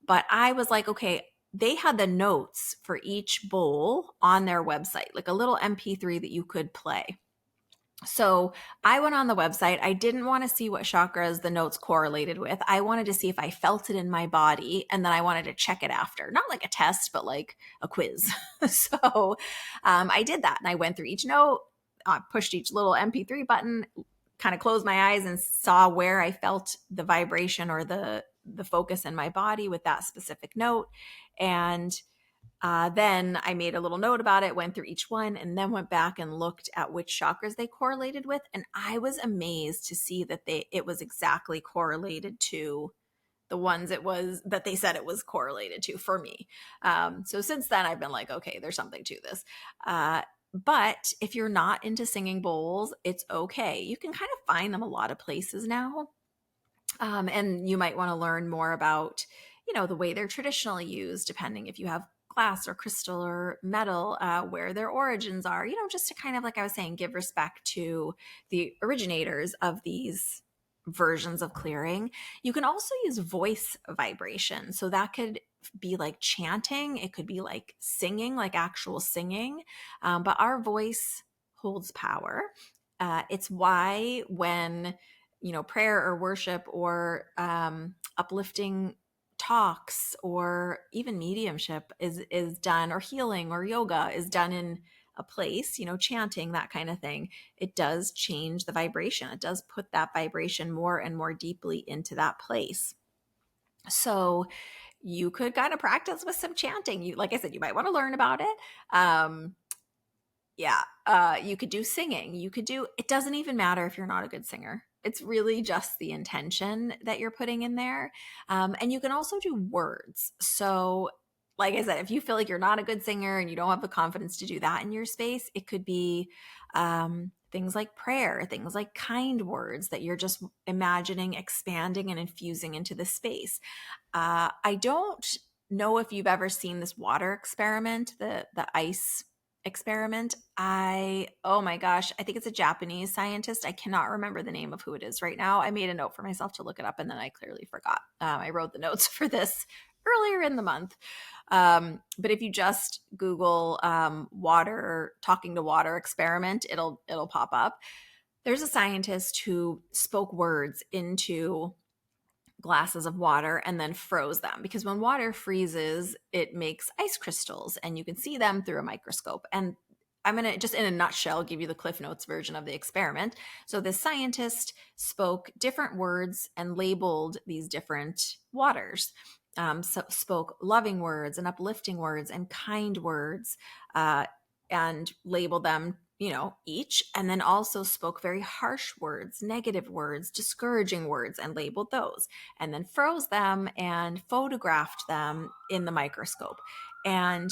But I was like, okay, they had the notes for each bowl on their website, like a little MP3 that you could play. So I went on the website. I didn't want to see what chakras the notes correlated with. I wanted to see if I felt it in my body, and then I wanted to check it after. Not like a test, but like a quiz. So I did that, and I went through each note, pushed each little MP3 button, kind of closed my eyes and saw where I felt the vibration or the focus in my body with that specific note. And then I made a little note about it, went through each one, and then went back and looked at which chakras they correlated with. And I was amazed to see that it was exactly correlated to the ones that they said it was correlated to for me. So since then, I've been like, okay, there's something to this. But if you're not into singing bowls, it's okay. You can kind of find them a lot of places now. And you might want to learn more about, the way they're traditionally used, depending if you have glass or crystal or metal, where their origins are, just to kind of, like I was saying, give respect to the originators of these versions of clearing. You can also use voice vibration. So that could be like chanting. It could be like singing, like actual singing. But our voice holds power. It's why when prayer or worship or uplifting talks or even mediumship is done, or healing or yoga is done in a place, chanting, that kind of thing, it does change the vibration. It does put that vibration more and more deeply into that place. So you could kind of practice with some chanting. Like I said, you might want to learn about it. You could do singing. It doesn't even matter if you're not a good singer. It's really just the intention that you're putting in there. And you can also do words. So like I said, if you feel like you're not a good singer and you don't have the confidence to do that in your space, it could be things like prayer, things like kind words that you're just imagining expanding and infusing into the space. I don't know if you've ever seen this water experiment, the ice experiment. Oh my gosh, I think it's a Japanese scientist. I cannot remember the name of who it is right now. I made a note for myself to look it up, and then I clearly forgot. I wrote the notes for this earlier in the month. But if you just Google water, talking to water experiment, it'll pop up. There's a scientist who spoke words into glasses of water and then froze them, because when water freezes, it makes ice crystals and you can see them through a microscope. And I'm going to just in a nutshell give you the Cliff Notes version of the experiment. So this scientist spoke different words and labeled these different waters. So spoke loving words and uplifting words and kind words, and labeled them each, and then also spoke very harsh words, negative words, discouraging words, and labeled those, and then froze them and photographed them in the microscope. And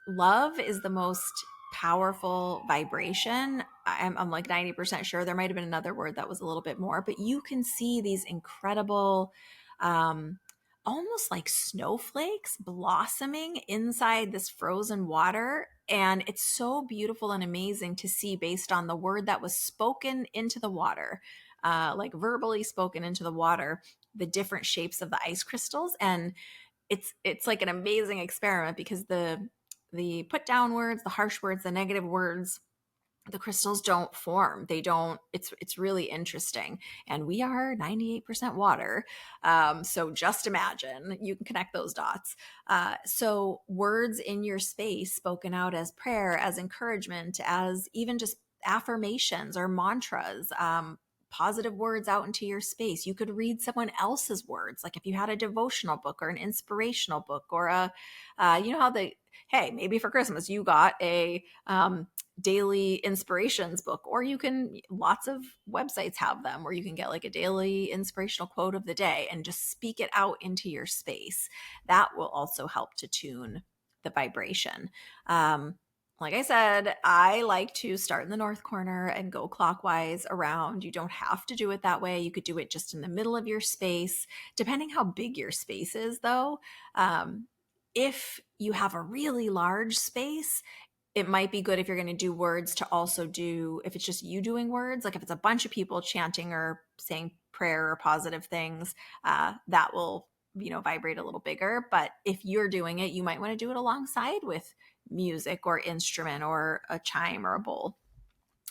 love is the most powerful vibration. I'm like 90% sure. There might have been another word that was a little bit more, but you can see these incredible, almost like snowflakes blossoming inside this frozen water. And it's so beautiful and amazing to see, based on the word that was spoken into the water, like verbally spoken into the water, the different shapes of the ice crystals. And it's like an amazing experiment, because the the put down words, the harsh words, the negative words, the crystals don't form. They don't, it's really interesting. And we are 98% water. So just imagine, you can connect those dots. So words in your space spoken out as prayer, as encouragement, as even just affirmations or mantras, positive words out into your space. You could read someone else's words, like if you had a devotional book or an inspirational book or you know how hey, maybe for Christmas you got a daily inspirations book, or you can, lots of websites have them where you can get like a daily inspirational quote of the day and just speak it out into your space. That will also help to tune the vibration. Like I said, I like to start in the north corner and go clockwise around. You don't have to do it that way. You could do it just in the middle of your space, depending how big your space is, though. If you have a really large space, it might be good if you're going to do words to also do, if it's just you doing words, like if it's a bunch of people chanting or saying prayer or positive things, that will, vibrate a little bigger. But if you're doing it, you might want to do it alongside with music or instrument or a chime or a bowl.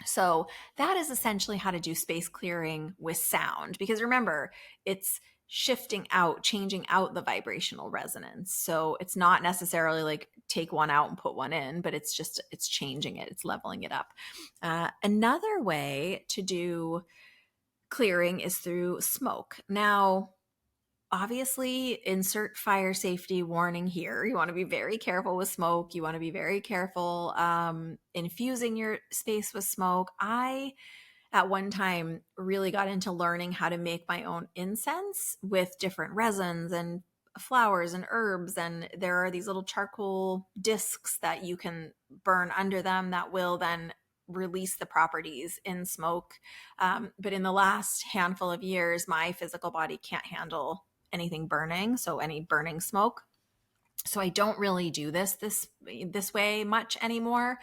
So that is essentially how to do space clearing with sound. Because remember, it's shifting out, changing out the vibrational resonance. So it's not necessarily like take one out and put one in, but it's changing it, it's leveling it up. Another way to do clearing is through smoke. Now, obviously, insert fire safety warning here. You want to be very careful with smoke. You want to be very careful infusing your space with smoke. I, at one time, really got into learning how to make my own incense with different resins and flowers and herbs. And there are these little charcoal discs that you can burn under them that will then release the properties in smoke. But in the last handful of years, my physical body can't handle anything burning, so any burning smoke. So I don't really do this way much anymore.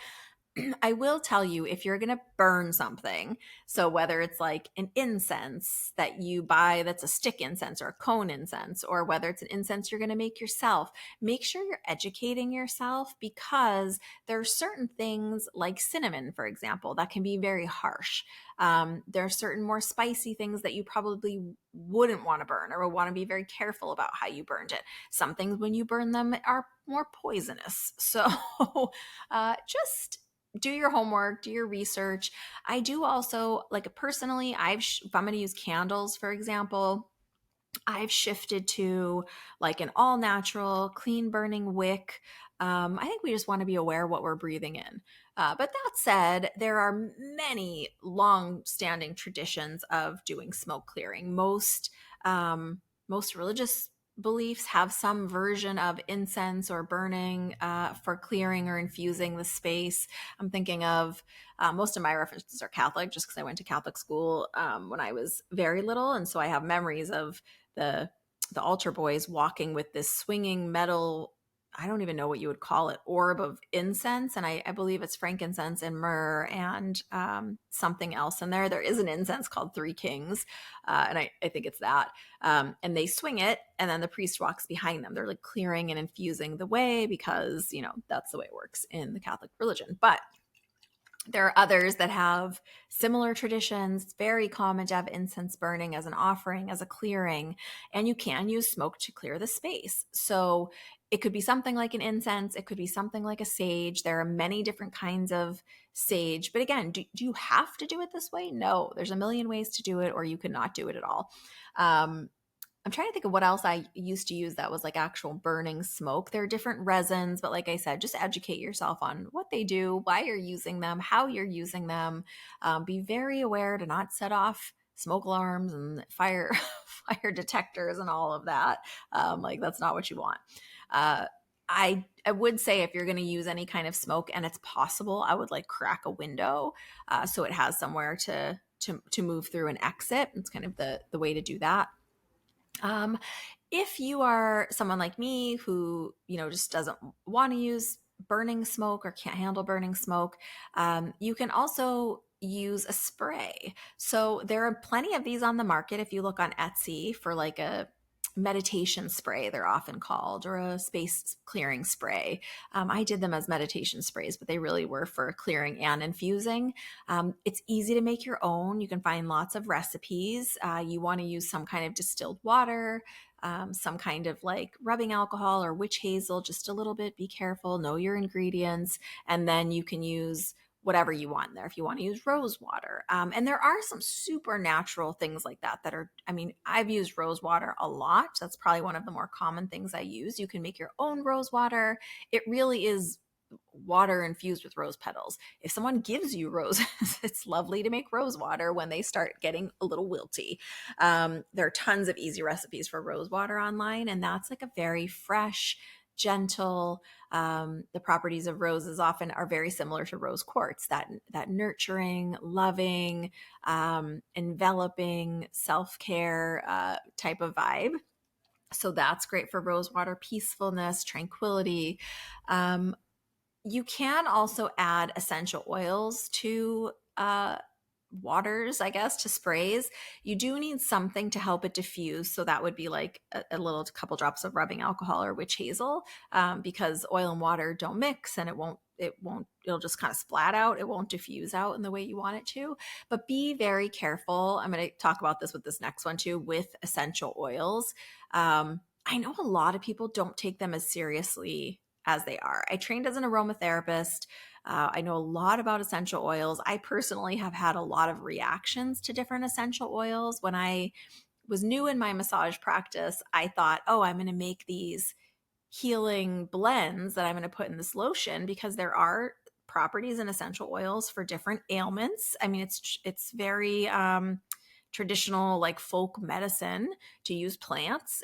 I will tell you, if you're going to burn something, so whether it's like an incense that you buy that's a stick incense or a cone incense, or whether it's an incense you're going to make yourself, make sure you're educating yourself, because there are certain things like cinnamon, for example, that can be very harsh. There are certain more spicy things that you probably wouldn't want to burn, or will want to be very careful about how you burned it. Some things, when you burn them, are more poisonous. So just do your homework, do your research. I do also, like personally, if I'm going to use candles, for example, I've shifted to like an all natural, clean burning wick. I think we just want to be aware what we're breathing in. But that said, there are many long standing traditions of doing smoke clearing. Most religious beliefs have some version of incense or burning for clearing or infusing the space. I'm thinking of most of my references are Catholic, just because I went to Catholic school when I was very little. And so I have memories of the altar boys walking with this swinging metal, I don't even know what you would call it, orb of incense. And I believe it's frankincense and myrrh and something else in there. There is an incense called Three Kings. And I think it's that. And they swing it, and then the priest walks behind them. They're like clearing and infusing the way, because, that's the way it works in the Catholic religion. But there are others that have similar traditions. It's very common to have incense burning as an offering, as a clearing, and you can use smoke to clear the space. So it could be something like an incense. It could be something like a sage. There are many different kinds of sage. But again, do you have to do it this way? No, there's a million ways to do it, or you could not do it at all. I'm trying to think of what else I used to use that was like actual burning smoke. There are different resins, but like I said, just educate yourself on what they do, why you're using them, how you're using them. Be very aware to not set off smoke alarms and fire detectors and all of that. Like that's not what you want. I would say, if you're going to use any kind of smoke and it's possible, I would like crack a window so it has somewhere to move through and exit. It's kind of the way to do that. If you are someone like me who, just doesn't want to use burning smoke or can't handle burning smoke, you can also use a spray. So there are plenty of these on the market. If you look on Etsy for like a meditation spray, they're often called, or a space clearing spray. I did them as meditation sprays, but they really were for clearing and infusing. It's easy to make your own. You can find lots of recipes. You want to use some kind of distilled water, some kind of like rubbing alcohol or witch hazel, just a little bit. Be careful, know your ingredients, and then you can use whatever you want there. If you want to use rose water. And there are some supernatural things like that are, I mean, I've used rose water a lot. That's probably one of the more common things I use. You can make your own rose water. It really is water infused with rose petals. If someone gives you roses, it's lovely to make rose water when they start getting a little wilty. There are tons of easy recipes for rose water online, and that's like a very fresh, gentle. The properties of roses often are very similar to rose quartz, that nurturing, loving, enveloping, self-care type of vibe. So that's great for rose water, peacefulness, tranquility. You can also add essential oils to waters, I guess, to sprays. You do need something to help it diffuse. So that would be like a little couple drops of rubbing alcohol or witch hazel, because oil and water don't mix, and it'll just kind of splat out. It won't diffuse out in the way you want it to. But be very careful. I'm going to talk about this with this next one too, with essential oils. I know a lot of people don't take them as seriously as they are. I trained as an aromatherapist. I know a lot about essential oils. I personally have had a lot of reactions to different essential oils. When I was new in my massage practice, I thought, oh, I'm going to make these healing blends that I'm going to put in this lotion, because there are properties in essential oils for different ailments. I mean, it's very traditional, like folk medicine, to use plants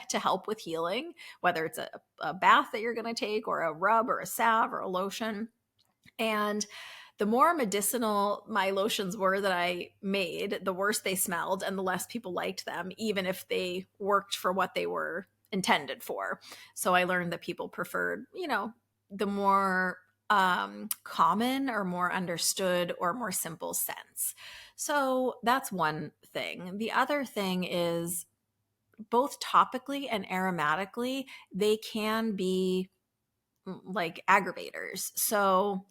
to help with healing, whether it's a bath that you're going to take, or a rub, or a salve, or a lotion. And the more medicinal my lotions were that I made, the worse they smelled and the less people liked them, even if they worked for what they were intended for. So I learned that people preferred, the more common or more understood or more simple scents. So that's one thing. The other thing is, both topically and aromatically, they can be like aggravators. So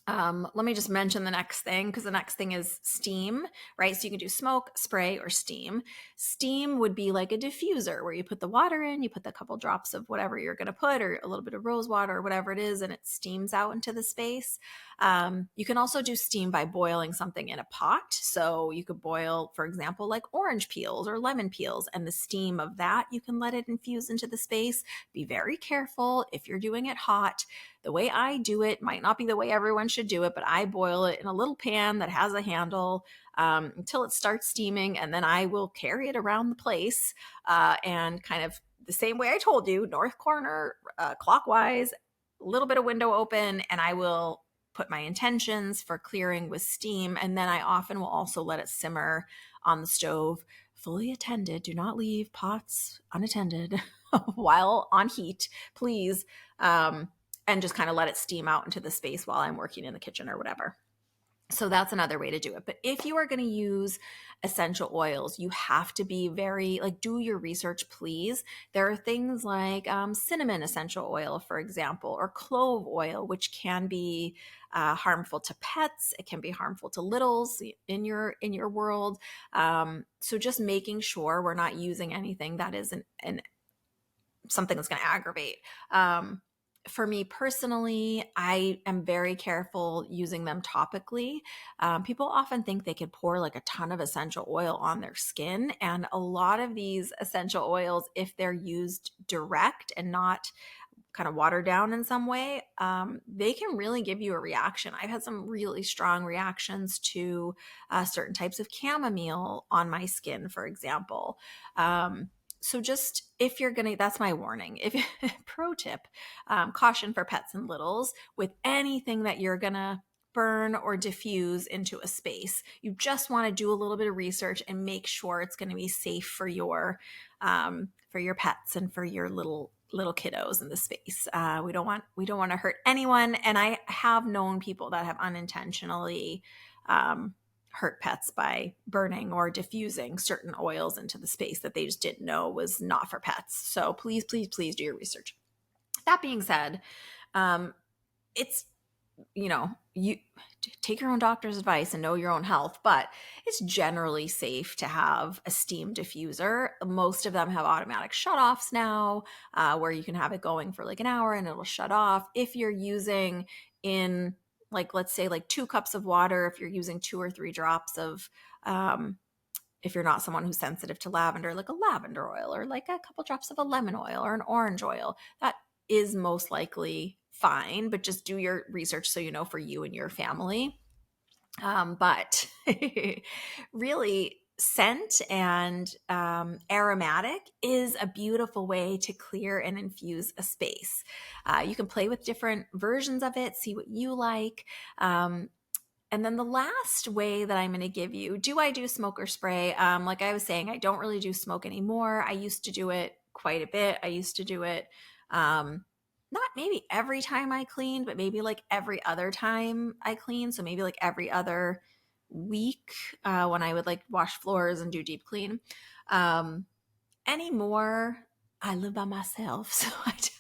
let me just mention the next thing, because the next thing is steam, right? So you can do smoke, spray, or steam. Steam would be like a diffuser, where you put the water in, you put the couple drops of whatever you're going to put, or a little bit of rose water, or whatever it is, and it steams out into the space. You can also do steam by boiling something in a pot. So you could boil, for example, like orange peels or lemon peels, and the steam of that, you can let it infuse into the space. Be very careful if you're doing it hot. The way I do it might not be the way everyone should do it, but I boil it in a little pan that has a handle until it starts steaming, and then I will carry it around the place, and kind of the same way I told you, north corner, clockwise, a little bit of window open, and I will put my intentions for clearing with steam. And then I often will also let it simmer on the stove, fully attended. Do not leave pots unattended while on heat, please. And just kind of let it steam out into the space while I'm working in the kitchen or whatever. So that's another way to do it. But if you are going to use essential oils, you have to be very, do your research, please. There are things like cinnamon essential oil, for example, or clove oil, which can be harmful to pets. It can be harmful to littles in your world. So just making sure we're not using anything that is something that's going to aggravate. For me personally, I am very careful using them topically. People often think they could pour like a ton of essential oil on their skin. And a lot of these essential oils, if they're used direct and not kind of watered down in some way, they can really give you a reaction. I've had some really strong reactions to certain types of chamomile on my skin, for example. So just if you're going to, that's my warning. Pro tip, caution for pets and littles with anything that you're going to burn or diffuse into a space. You just want to do a little bit of research and make sure it's going to be safe for your pets and for your little kiddos in the space. We don't want to hurt anyone. And I have known people that have unintentionally hurt pets by burning or diffusing certain oils into the space that they just didn't know was not for pets. So please, please, please do your research. That being said, it's, you take your own doctor's advice and know your own health, but it's generally safe to have a steam diffuser. Most of them have automatic shutoffs now, where you can have it going for like an hour and it'll shut off. If you're using in, like, let's say like 2 cups of water, if you're using 2 or 3 drops of, if you're not someone who's sensitive to lavender, like a lavender oil or like a couple drops of a lemon oil or an orange oil, that is most likely fine, but just do your research so you know for you and your family. But really, scent and aromatic is a beautiful way to clear and infuse a space. You can play with different versions of it, see what you like. And then the last way that I'm going to give you, do I do smoke or spray? Like I was saying, I don't really do smoke anymore. I used to do it quite a bit. I used to do it not maybe every time I cleaned, but maybe like every other time I clean. So maybe like every other week, when I would like wash floors and do deep clean. Anymore, I live by myself, so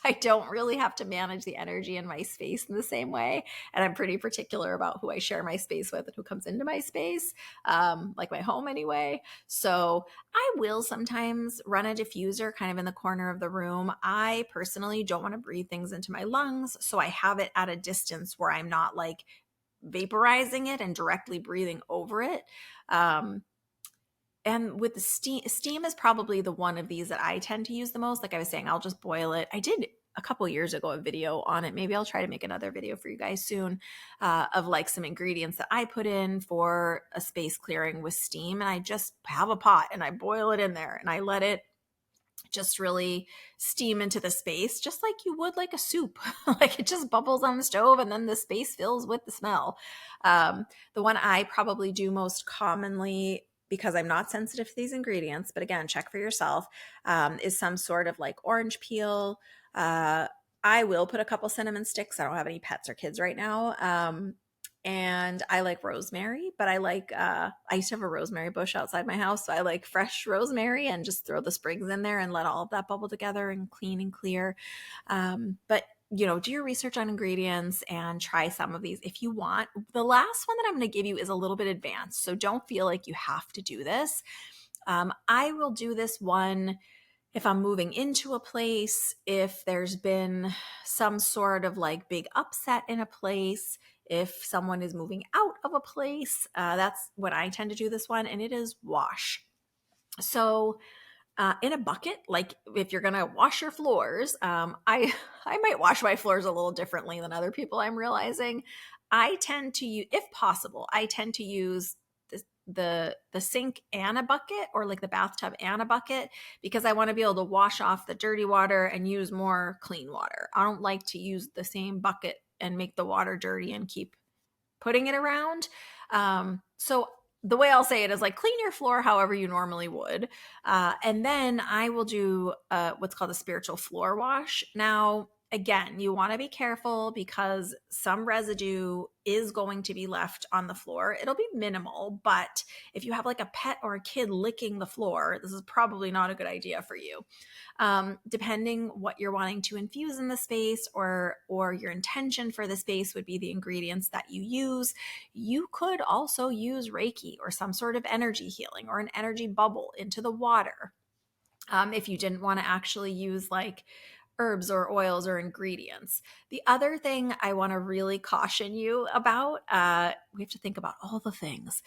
I don't really have to manage the energy in my space in the same way. And I'm pretty particular about who I share my space with and who comes into my space, like my home anyway. So I will sometimes run a diffuser kind of in the corner of the room. I personally don't want to breathe things into my lungs, so I have it at a distance where I'm not like vaporizing it and directly breathing over it. And with the steam is probably the one of these that I tend to use the most. Like I was saying, I'll just boil it. I did a couple years ago a video on it. Maybe I'll try to make another video for you guys soon, of like some ingredients that I put in for a space clearing with steam. And I just have a pot and I boil it in there and I let it just really steam into the space, just like you would like a soup. Like it just bubbles on the stove and then the space fills with the smell. The one I probably do most commonly, because I'm not sensitive to these ingredients, but again, check for yourself, is some sort of like orange peel. I will put a couple cinnamon sticks. I don't have any pets or kids right now. And I like rosemary, but I used to have a rosemary bush outside my house. So I like fresh rosemary and just throw the sprigs in there and let all of that bubble together and clean and clear. But do your research on ingredients and try some of these if you want. The last one that I'm going to give you is a little bit advanced, so don't feel like you have to do this. I will do this one if I'm moving into a place, if there's been some sort of like big upset in a place, if someone is moving out of a place, that's when I tend to do this one, and it is wash. So in a bucket, like if you're gonna wash your floors, I might wash my floors a little differently than other people, I'm realizing. I tend to use, if possible, I tend to use the sink and a bucket, or like the bathtub and a bucket, because I want to be able to wash off the dirty water and use more clean water. I don't like to use the same bucket and make the water dirty and keep putting it around. So the way I'll say it is like clean your floor however you normally would. And then I will do what's called a spiritual floor wash. Now, again, you want to be careful because some residue is going to be left on the floor. It'll be minimal, but if you have like a pet or a kid licking the floor, this is probably not a good idea for you. Depending what you're wanting to infuse in the space, or your intention for the space would be the ingredients that you use. You could also use Reiki or some sort of energy healing or an energy bubble into the water. If you didn't want to actually use like herbs or oils or ingredients. The other thing I want to really caution you about, we have to think about all the things.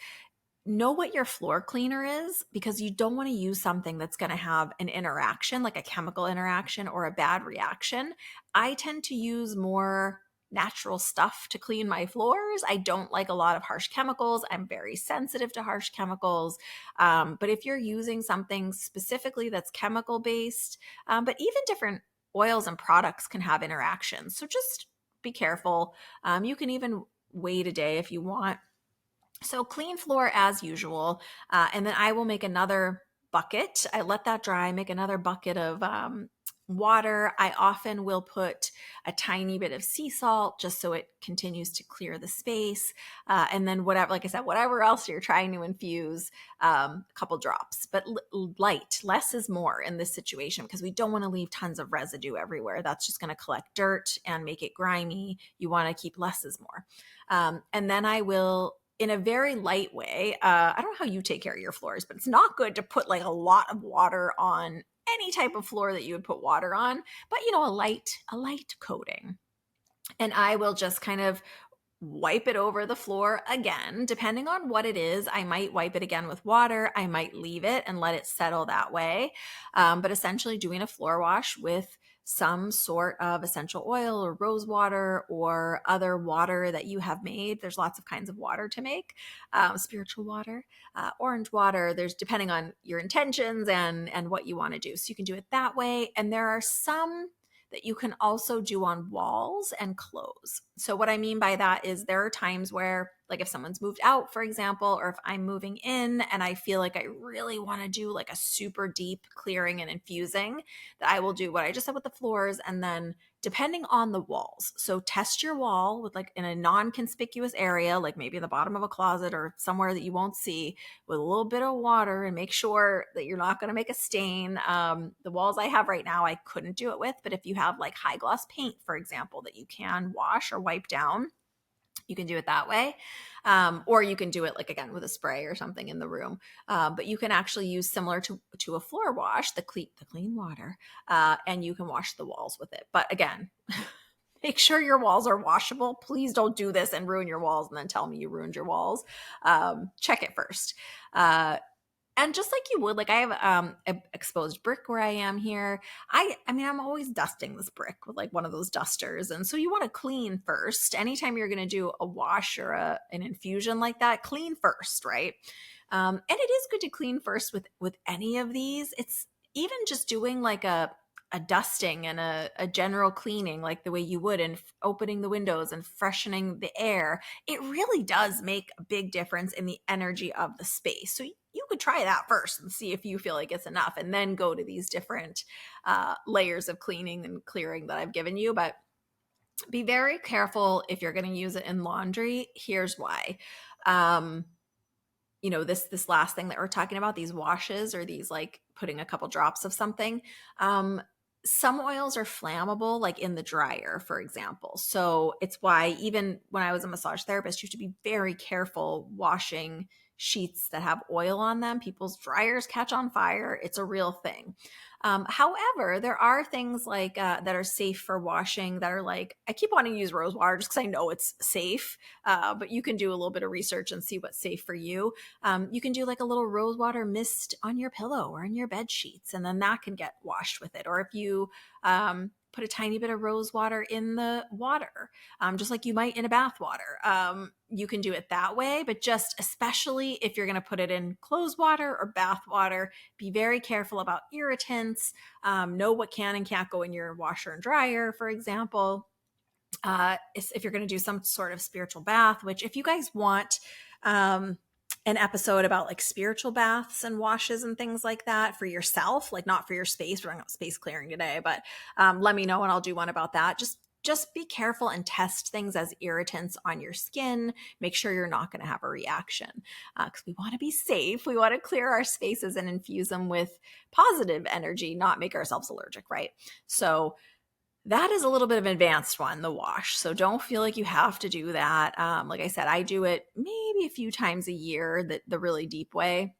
Know what your floor cleaner is, because you don't want to use something that's going to have an interaction, like a chemical interaction or a bad reaction. I tend to use more natural stuff to clean my floors. I don't like a lot of harsh chemicals. I'm very sensitive to harsh chemicals. But if you're using something specifically that's chemical based, but even different oils and products can have interactions. So just be careful. You can even wait a day if you want. So clean floor as usual. And then I will make another bucket. I let that dry, make another bucket of water. I often will put a tiny bit of sea salt just so it continues to clear the space. And then whatever, like I said, whatever else you're trying to infuse, a couple drops, but light, less is more in this situation because we don't want to leave tons of residue everywhere. That's just going to collect dirt and make it grimy. You want to keep less is more. And then I will, in a very light way, I don't know how you take care of your floors, but it's not good to put like a lot of water on any type of floor that you would put water on, but a light coating. And I will just kind of wipe it over the floor again. Depending on what it is, I might wipe it again with water. I might leave it and let it settle that way. But essentially doing a floor wash with some sort of essential oil or rose water or other water that you have made. There's lots of kinds of water to make, spiritual water, orange water. There's depending on your intentions and what you want to do. So you can do it that way. And there are some that you can also do on walls and clothes. So what I mean by that is there are times where, like if someone's moved out, for example, or if I'm moving in and I feel like I really want to do like a super deep clearing and infusing, that I will do what I just said with the floors, and then depending on the walls. So test your wall with like in a non-conspicuous area, like maybe in the bottom of a closet or somewhere that you won't see, with a little bit of water, and make sure that you're not going to make a stain. The walls I have right now, I couldn't do it with, but if you have like high gloss paint, for example, that you can wash or wipe down, you can do it that way. Or you can do it like again with a spray or something in the room. But you can actually use similar to a floor wash, the clean water, and you can wash the walls with it. But again, make sure your walls are washable. Please don't do this and ruin your walls and then tell me you ruined your walls. Check it first. And just like you would, like I have exposed brick where I am here. I mean, I'm always dusting this brick with like one of those dusters. And so you want to clean first. Anytime you're going to do a wash or an infusion like that, clean first, right? And it is good to clean first with any of these. It's even just doing like a dusting and a general cleaning, like the way you would, and opening the windows and freshening the air. It really does make a big difference in the energy of the space. So you could try that first and see if you feel like it's enough, and then go to these different layers of cleaning and clearing that I've given you. But be very careful if you're going to use it in laundry. Here's why. This last thing that we're talking about, these washes or these like putting a couple drops of something, some oils are flammable, like in the dryer, for example. So it's why even when I was a massage therapist, you have to be very careful washing sheets that have oil on them. People's dryers catch on fire. It's a real thing. However, there are things like that are safe for washing that are like, I keep wanting to use rose water just because I know it's safe, but you can do a little bit of research and see what's safe for you. You can do like a little rose water mist on your pillow or in your bed sheets, and then that can get washed with it. Or if you put a tiny bit of rose water in the water, just like you might in a bath water. You can do it that way, but just especially if you're going to put it in clothes water or bath water, be very careful about irritants. Know what can and can't go in your washer and dryer, for example. If you're going to do some sort of spiritual bath, which if you guys want an episode about like spiritual baths and washes and things like that for yourself, like not for your space, we're talking about space clearing today, but let me know and I'll do one about that. Just be careful and test things as irritants on your skin. Make sure you're not going to have a reaction, because we want to be safe. We want to clear our spaces and infuse them with positive energy, not make ourselves allergic, right? So that is a little bit of an advanced one, the wash. So don't feel like you have to do that. Like I said, I do it maybe a few times a year, the really deep way.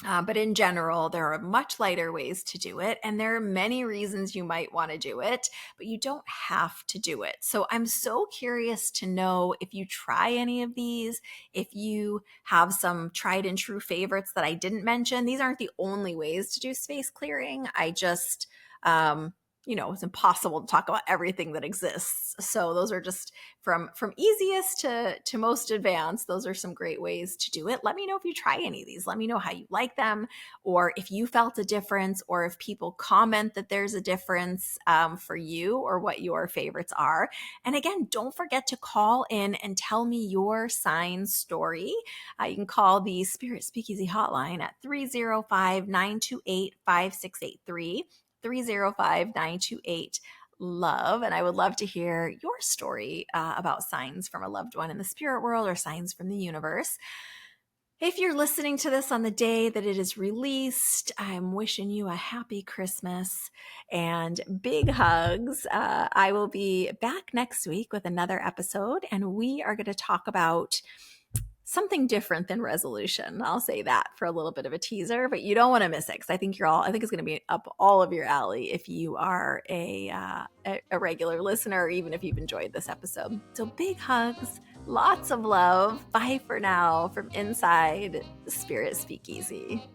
But in general, there are much lighter ways to do it. And there are many reasons you might want to do it, but you don't have to do it. So I'm so curious to know if you try any of these, if you have some tried and true favorites that I didn't mention. These aren't the only ways to do space clearing. I just, it's impossible to talk about everything that exists. So those are just from easiest to most advanced. Those are some great ways to do it. Let me know if you try any of these. Let me know how you like them, or if you felt a difference, or if people comment that there's a difference for you, or what your favorites are. And again, don't forget to call in and tell me your sign story. You can call the Spirit Speakeasy hotline at 305-928-5683. 305-928 love. And I would love to hear your story about signs from a loved one in the spirit world or signs from the universe. If you're listening to this on the day that it is released, I'm wishing you a happy Christmas and big hugs. I will be back next week with another episode, and we are going to talk about something different than resolution. I'll say that for a little bit of a teaser, but you don't want to miss it because I think it's going to be up all of your alley if you are a regular listener, or even if you've enjoyed this episode. So big hugs, lots of love. Bye for now from inside Spirit Speakeasy.